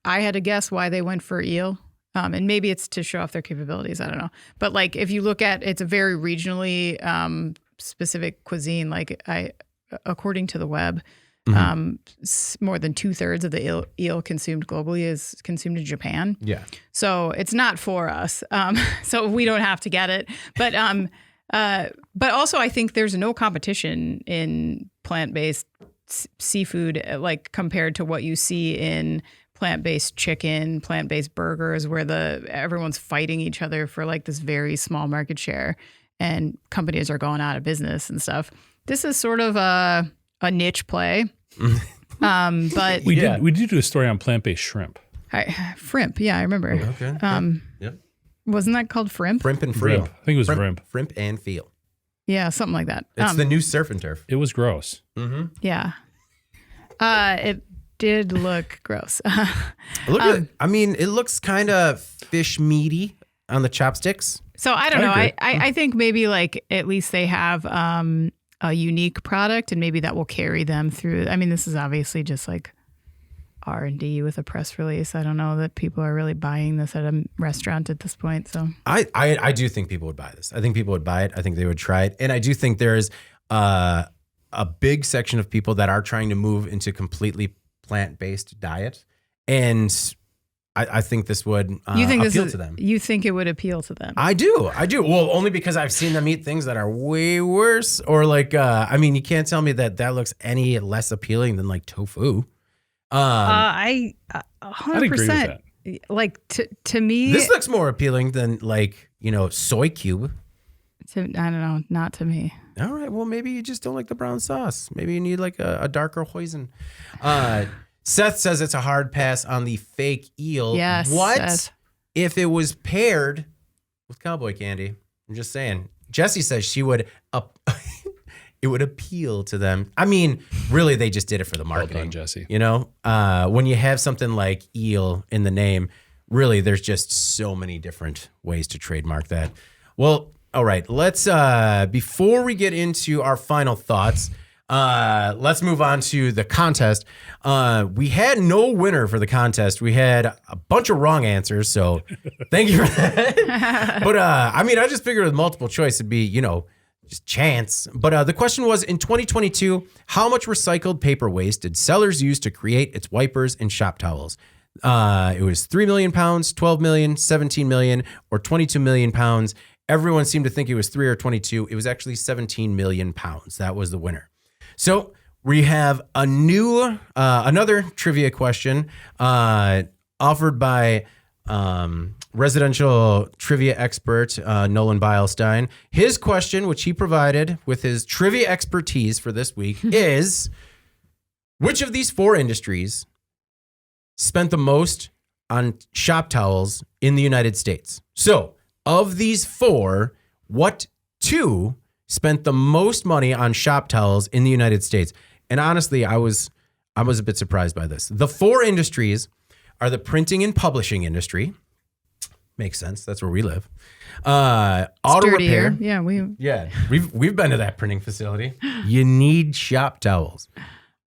[SPEAKER 2] I had to guess why they went for eel, and maybe it's to show off their capabilities, I don't know. But if you look at, it's a very regionally specific cuisine, according to the web, more than 2/3 of the eel consumed globally is consumed in Japan.
[SPEAKER 1] Yeah.
[SPEAKER 2] So it's not for us. So we don't have to get it. But also I think there's no competition in plant-based seafood, compared to what you see in plant-based chicken, plant-based burgers, where everyone's fighting each other for this very small market share, and companies are going out of business and stuff. This is sort of a niche play. But
[SPEAKER 3] we did do a story on plant-based shrimp.
[SPEAKER 2] Shrimp, yeah, I remember.
[SPEAKER 1] Okay. Yep.
[SPEAKER 2] Wasn't that called shrimp?
[SPEAKER 1] Shrimp and Freel.
[SPEAKER 3] I think it was shrimp.
[SPEAKER 1] Shrimp and Feel.
[SPEAKER 2] Yeah, something like that.
[SPEAKER 1] It's the new surf and turf.
[SPEAKER 3] It was gross.
[SPEAKER 1] Mm-hmm.
[SPEAKER 2] Yeah. It did look gross.
[SPEAKER 1] It looks kind of fish meaty on the chopsticks.
[SPEAKER 2] So I don't know. I think maybe at least they have a unique product, and maybe that will carry them through. I mean, this is obviously just R&D with a press release. I don't know that people are really buying this at a restaurant at this point. So
[SPEAKER 1] I do think people would buy this. I think people would buy it. I think they would try it. And I do think there's a big section of people that are trying to move into completely plant-based diet. And I think this would appeal to them.
[SPEAKER 2] You think it would appeal to them?
[SPEAKER 1] I do. Well, only because I've seen them eat things that are way worse. Or you can't tell me that looks any less appealing than tofu.
[SPEAKER 2] I 100%.
[SPEAKER 3] I'd agree with that.
[SPEAKER 2] Like to me,
[SPEAKER 1] This looks more appealing than like, soy cube.
[SPEAKER 2] I don't know, not to me.
[SPEAKER 1] All right. Well, maybe you just don't like the brown sauce. Maybe you need like a darker hoisin. Seth says it's a hard pass on the fake eel.
[SPEAKER 2] Yes.
[SPEAKER 1] What
[SPEAKER 2] Seth.
[SPEAKER 1] if it was paired with cowboy candy? I'm just saying. Jessie says she would it would appeal to them. I mean, really, they just did it for the marketing.
[SPEAKER 3] Well done, Jessie.
[SPEAKER 1] When you have something like eel in the name, really, there's just so many different ways to trademark that. Well, all right, let's, before we get into our final thoughts, let's move on to the contest. We had no winner for the contest. We had a bunch of wrong answers, so thank you for that. But, I just figured with multiple choice, it'd be, just chance. But the question was, in 2022, how much recycled paper waste did Sellers use to create its wipers and shop towels? It was 3 million pounds, 12 million, 17 million, or 22 million pounds. Everyone seemed to think it was 3 or 22. It was actually 17 million pounds. That was the winner. So we have another trivia question offered by residential trivia expert Nolan Beilstein. His question, which he provided with his trivia expertise for this week, is which of these 4 industries spent the most on shop towels in the United States? So, of these 4, what 2 spent the most money on shop towels in the United States? And honestly, I was a bit surprised by this. The 4 industries are the printing and publishing industry. Makes sense. That's where we live. Auto repair.
[SPEAKER 2] Yeah,
[SPEAKER 1] we've been to that printing facility. You need shop towels.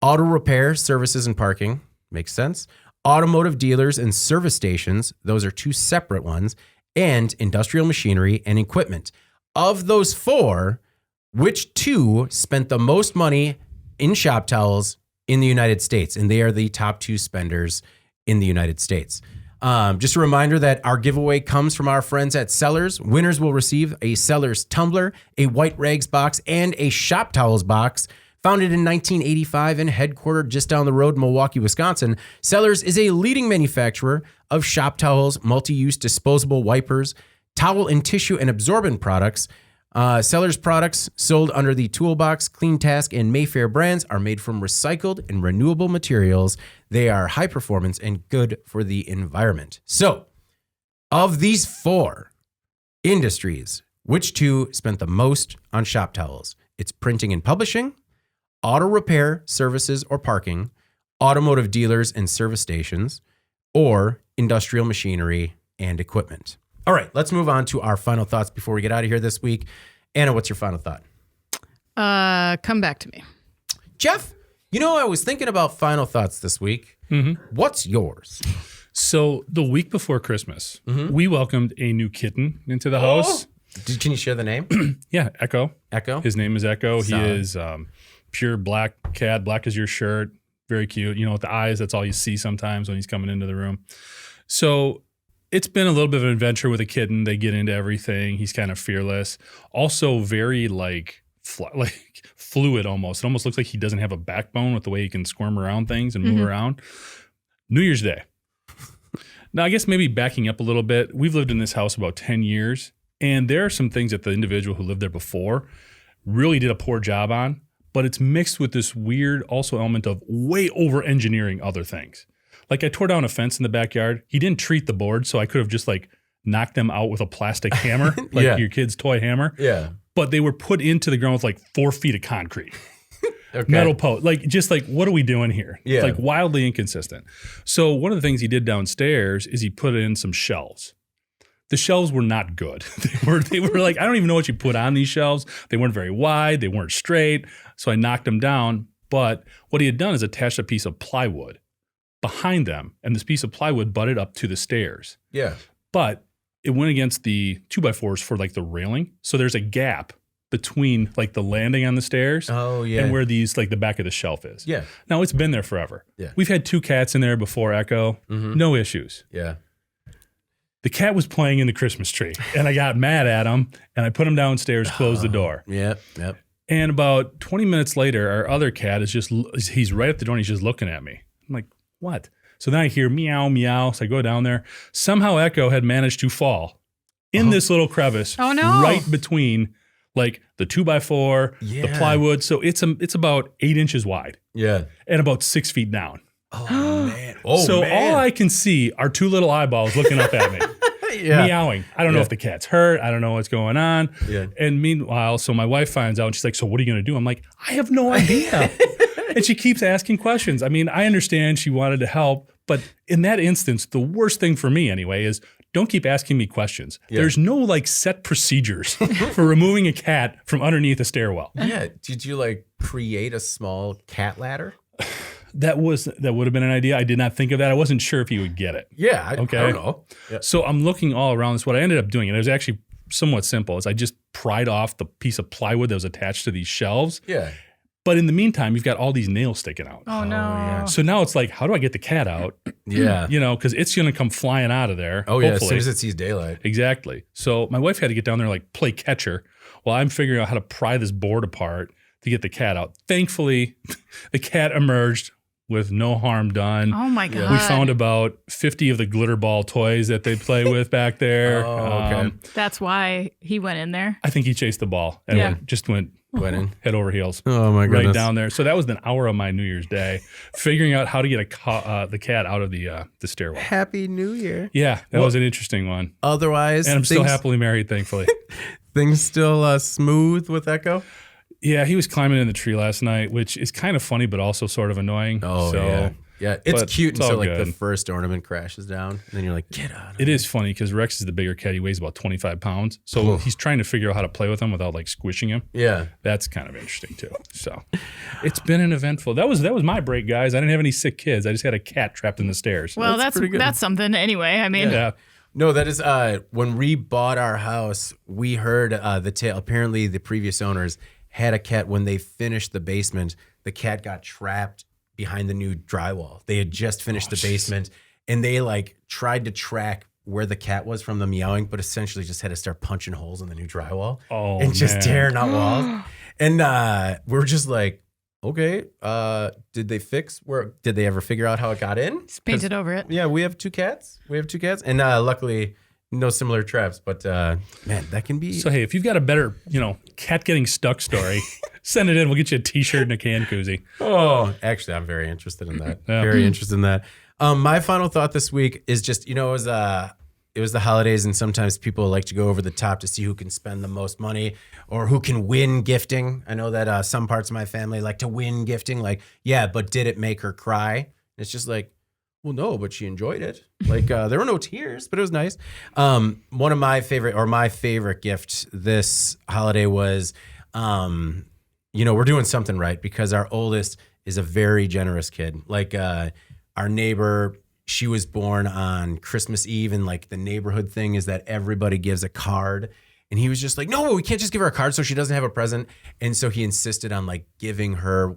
[SPEAKER 1] Auto repair, services, and parking. Makes sense. Automotive dealers and service stations. Those are 2 separate ones. And industrial machinery and equipment. Of those 4, which 2 spent the most money in shop towels in the United States? And they are the top 2 spenders in the United States. Just a reminder that our giveaway comes from our friends at Sellers. Winners will receive a Sellers tumbler, a white rags box, and a shop towels box. Founded in 1985 and headquartered just down the road in Milwaukee, Wisconsin, Sellers is a leading manufacturer of shop towels, multi-use disposable wipers, towel and tissue and absorbent products. Sellers products sold under the Toolbox, Clean Task, and Mayfair brands are made from recycled and renewable materials. They are high performance and good for the environment. So, of these 4 industries, which 2 spent the most on shop towels? It's printing and publishing, auto repair, services, or parking, automotive dealers and service stations, or industrial machinery and equipment. All right, let's move on to our final thoughts before we get out of here this week. Anna, what's your final thought?
[SPEAKER 2] Come back to me.
[SPEAKER 1] Jeff, I was thinking about final thoughts this week. Mm-hmm. What's yours?
[SPEAKER 3] So the week before Christmas, we welcomed a new kitten into the house.
[SPEAKER 1] Can you share the name?
[SPEAKER 3] Yeah, Echo.
[SPEAKER 1] Echo?
[SPEAKER 3] His name is Echo.
[SPEAKER 1] Solid.
[SPEAKER 3] He is pure black cat, black as your shirt, very cute. With the eyes, that's all you see sometimes when he's coming into the room. So it's been a little bit of an adventure with a kitten. They get into everything. He's kind of fearless. Also very fluid almost. It almost looks like he doesn't have a backbone with the way he can squirm around things and move around. New Year's Day. Now, I guess maybe backing up a little bit, we've lived in this house about 10 years, and there are some things that the individual who lived there before really did a poor job on, but it's mixed with this weird also element of way over-engineering other things. Like I tore down a fence in the backyard. He didn't treat the boards, so I could have just knocked them out with a plastic hammer, your kid's toy hammer.
[SPEAKER 1] Yeah.
[SPEAKER 3] But they were put into the ground with 4 feet of concrete.
[SPEAKER 1] Okay.
[SPEAKER 3] Metal post. What are we doing here?
[SPEAKER 1] Yeah.
[SPEAKER 3] It's wildly inconsistent. So one of the things he did downstairs is he put in some shelves. The shelves were not good. They were I don't even know what you put on these shelves. They weren't very wide. They weren't straight. So I knocked them down. But what he had done is attached a piece of plywood behind them, and this piece of plywood butted up to the stairs.
[SPEAKER 1] Yeah.
[SPEAKER 3] But it went against the 2x4s for the railing. So there's a gap between the landing on the stairs and where these the back of the shelf is.
[SPEAKER 1] Yeah.
[SPEAKER 3] Now it's been there forever.
[SPEAKER 1] Yeah.
[SPEAKER 3] We've had 2 cats in there before Echo. Mm-hmm. No issues.
[SPEAKER 1] Yeah.
[SPEAKER 3] The cat was playing in the Christmas tree and I got mad at him and I put him downstairs, closed the door.
[SPEAKER 1] Yep.
[SPEAKER 3] And about 20 minutes later, our other cat he's right at the door and he's just looking at me. I'm like, what? So then I hear meow, meow. So I go down there. Somehow Echo had managed to fall in this little crevice.
[SPEAKER 2] Oh, no.
[SPEAKER 3] Right between like the 2x4, the plywood. So it's about 8 inches wide.
[SPEAKER 1] Yeah.
[SPEAKER 3] And about 6 feet down.
[SPEAKER 1] Oh, man. Oh,
[SPEAKER 3] so
[SPEAKER 1] man.
[SPEAKER 3] all I can see are 2 little eyeballs looking up at me. Meowing. I don't know if the cat's hurt. I don't know what's going on.
[SPEAKER 1] Yeah.
[SPEAKER 3] And meanwhile, so my wife finds out and she's like, so what are you going to do? I'm like, I have no idea. And she keeps asking questions. I mean, I understand she wanted to help, but in that instance, the worst thing for me anyway is don't keep asking me questions. Yeah. There's no like set procedures for removing a cat from underneath a stairwell.
[SPEAKER 1] Yeah. Did you like create a small cat ladder?
[SPEAKER 3] That would have been an idea. I did not think of that. I wasn't sure if you would get it.
[SPEAKER 1] Yeah. I don't know. Yeah.
[SPEAKER 3] So I'm looking all around this. What I ended up doing, and it was actually somewhat simple, is I just pried off the piece of plywood that was attached to these shelves.
[SPEAKER 1] Yeah.
[SPEAKER 3] But in the meantime, you've got all these nails sticking out.
[SPEAKER 2] Oh, no.
[SPEAKER 1] Yeah.
[SPEAKER 3] So now it's like, how do I get the cat out?
[SPEAKER 1] Yeah.
[SPEAKER 3] You know, because it's going to come flying out of there.
[SPEAKER 1] Oh, yeah.
[SPEAKER 3] Hopefully.
[SPEAKER 1] As soon as it sees daylight.
[SPEAKER 3] Exactly. So my wife had to get down there and like play catcher while I'm figuring out how to pry this board apart to get the cat out. Thankfully, the cat emerged with no harm done.
[SPEAKER 2] Oh, my God.
[SPEAKER 3] We found about 50 of the glitter ball toys that they play with back there.
[SPEAKER 1] Okay.
[SPEAKER 2] That's why he went in there.
[SPEAKER 3] I think he chased the ball and went in head over heels.
[SPEAKER 1] Oh, my goodness.
[SPEAKER 3] Right down there. So that was an hour of my New Year's Day, figuring out how to get the cat out of the stairwell.
[SPEAKER 1] Happy New Year.
[SPEAKER 3] Yeah, that was an interesting one.
[SPEAKER 1] Otherwise,
[SPEAKER 3] and I'm still happily married, thankfully.
[SPEAKER 1] Things still smooth with Echo?
[SPEAKER 3] Yeah, he was climbing in the tree last night, which is kind of funny, but also sort of annoying.
[SPEAKER 1] Oh,
[SPEAKER 3] so,
[SPEAKER 1] yeah. Yeah, it's cute
[SPEAKER 3] it's
[SPEAKER 1] until
[SPEAKER 3] all
[SPEAKER 1] like
[SPEAKER 3] good.
[SPEAKER 1] the first ornament crashes down, and then you're like, get out of
[SPEAKER 3] It is funny because Rex is the bigger cat. He weighs about 25 pounds. So he's trying to figure out how to play with him without like squishing him.
[SPEAKER 1] Yeah.
[SPEAKER 3] That's kind of interesting too. So it's been an eventful. That was my break, guys. I didn't have any sick kids. I just had a cat trapped in the stairs.
[SPEAKER 2] Well, that's something anyway. I mean,
[SPEAKER 3] yeah.
[SPEAKER 1] No, that is when we bought our house, we heard the tale. Apparently, the previous owners had a cat. When they finished the basement, the cat got trapped behind the new drywall. They had just finished the basement, and they like tried to track where the cat was from the meowing, but essentially just had to start punching holes in the new drywall and just tearing out walls. And we're just like, okay, did they ever figure out how it got in?
[SPEAKER 2] just painted over it.
[SPEAKER 1] Yeah, we have two cats. And luckily no similar traps, but man, that can be.
[SPEAKER 3] So hey, if you've got a better, cat getting stuck story, send it in. We'll get you a T-shirt and a can koozie.
[SPEAKER 1] Oh, actually, I'm very interested in that. Very interested in that. My final thought this week is just, it was the holidays, and sometimes people like to go over the top to see who can spend the most money or who can win gifting. I know that some parts of my family like to win gifting. Like, yeah, but did it make her cry? And it's just like, well, no, but she enjoyed it. Like, there were no tears, but it was nice. One of my favorite gift this holiday was, we're doing something right because our oldest is a very generous kid. Like, our neighbor, she was born on Christmas Eve, and like the neighborhood thing is that everybody gives a card. And he was just like, no, we can't just give her a card so she doesn't have a present. And so he insisted on like giving her,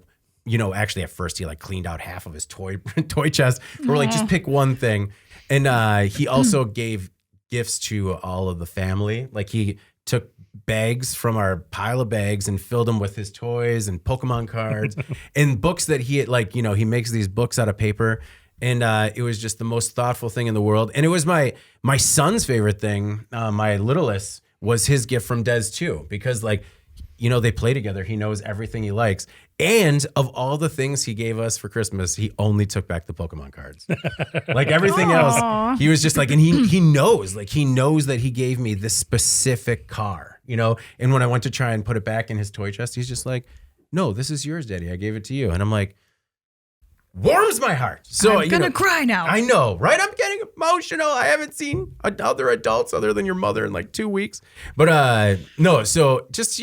[SPEAKER 1] actually at first he like cleaned out half of his toy chest. We're like, just pick one thing. And he also gave gifts to all of the family. Like he took bags from our pile of bags and filled them with his toys and Pokemon cards and books that he had, he makes these books out of paper. And it was just the most thoughtful thing in the world. And it was my son's favorite thing. My littlest was his gift from Des too, because they play together. He knows everything he likes. And of all the things he gave us for Christmas, he only took back the Pokemon cards. Like everything else, he was just like, and he knows that he gave me this specific car, And when I went to try and put it back in his toy chest, he's just like, no, this is yours, Daddy. I gave it to you. And I'm like, warms my heart. So
[SPEAKER 2] I'm gonna cry now.
[SPEAKER 1] I know, right? I'm getting emotional. I haven't seen other adults other than your mother in like 2 weeks. But no, so just,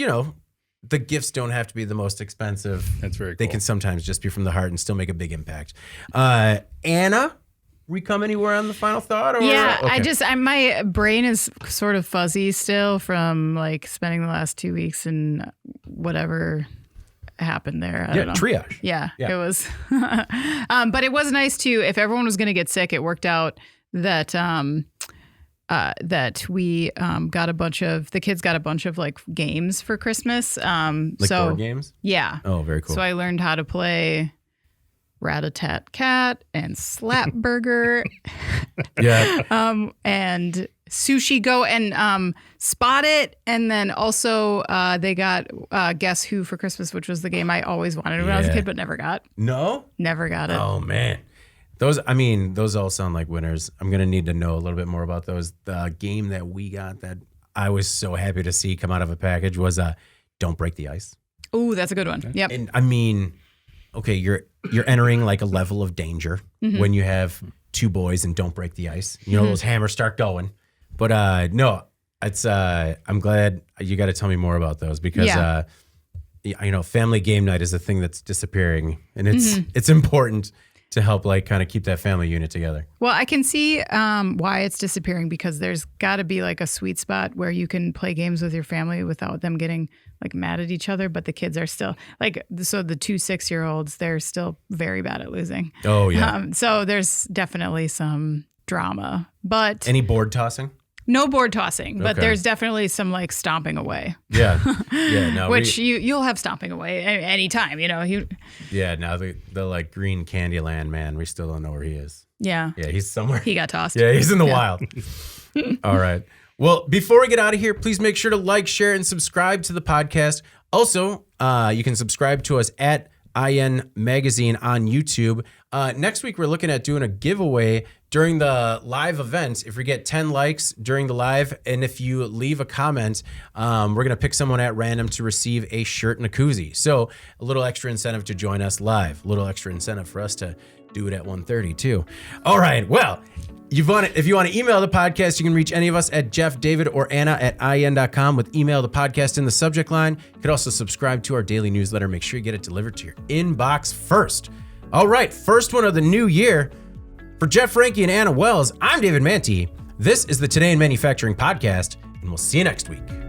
[SPEAKER 1] the gifts don't have to be the most expensive.
[SPEAKER 3] That's very cool.
[SPEAKER 1] They can sometimes just be from the heart and still make a big impact. Anna, we come anywhere on the final thought? Or?
[SPEAKER 2] Yeah,
[SPEAKER 1] Okay.
[SPEAKER 2] My brain is sort of fuzzy still from like spending the last 2 weeks and whatever happened there. I don't know.
[SPEAKER 1] Triage.
[SPEAKER 2] Yeah, it was. But it was nice too. If everyone was going to get sick, it worked out that that we got the kids got a bunch of like games for Christmas.
[SPEAKER 1] Board games?
[SPEAKER 2] Yeah.
[SPEAKER 1] Oh, very cool.
[SPEAKER 2] So I learned how to play Rat-a-tat cat and Slap Burger. And Sushi Go and Spot It. And then also they got Guess Who for Christmas, which was the game I always wanted when I was a kid, but never got.
[SPEAKER 1] No?
[SPEAKER 2] Never got it.
[SPEAKER 1] Oh, man. Those all sound like winners. I'm going to need to know a little bit more about those. The game that we got that I was so happy to see come out of a package was Don't Break the Ice.
[SPEAKER 2] Oh, that's a good one. Yep.
[SPEAKER 1] And I mean, okay, you're entering like a level of danger when you have two boys and don't break the ice. You know, those hammers start going. But no, it's I'm glad you got to tell me more about those because family game night is a thing that's disappearing, and it's important to help like kind of keep that family unit together.
[SPEAKER 2] Well, I can see why it's disappearing because there's got to be like a sweet spot where you can play games with your family without them getting like mad at each other. But the kids are still like, so the 2 6-year-olds, they're still very bad at losing.
[SPEAKER 1] Oh, yeah.
[SPEAKER 2] So there's definitely some drama. But
[SPEAKER 1] any board tossing?
[SPEAKER 2] No board tossing, but
[SPEAKER 1] Okay.
[SPEAKER 2] there's definitely some like stomping away.
[SPEAKER 1] Yeah. Yeah. No,
[SPEAKER 2] Which you'll have stomping away anytime, you know.
[SPEAKER 1] Yeah. Now the like green Candyland man, we still don't know where he is.
[SPEAKER 2] Yeah.
[SPEAKER 1] Yeah. He's somewhere.
[SPEAKER 2] He got tossed.
[SPEAKER 1] Yeah. He's in the wild. All right. Well, before we get out of here, please make sure to like, share, and subscribe to the podcast. Also, you can subscribe to us at IN Magazine on YouTube. Next week, we're looking at doing a giveaway during the live event. If we get 10 likes during the live, and if you leave a comment, we're going to pick someone at random to receive a shirt and a koozie. So a little extra incentive to join us live, a little extra incentive for us to do it at 1:30 too. All right. Well, if you want to email the podcast, you can reach any of us at Jeff, David, or Anna at IN.com with email the podcast in the subject line. You could also subscribe to our daily newsletter. Make sure you get it delivered to your inbox first. All right, first one of the new year. For Jeff Frankie and Anna Wells, I'm David Mantee. This is the Today in Manufacturing podcast, and we'll see you next week.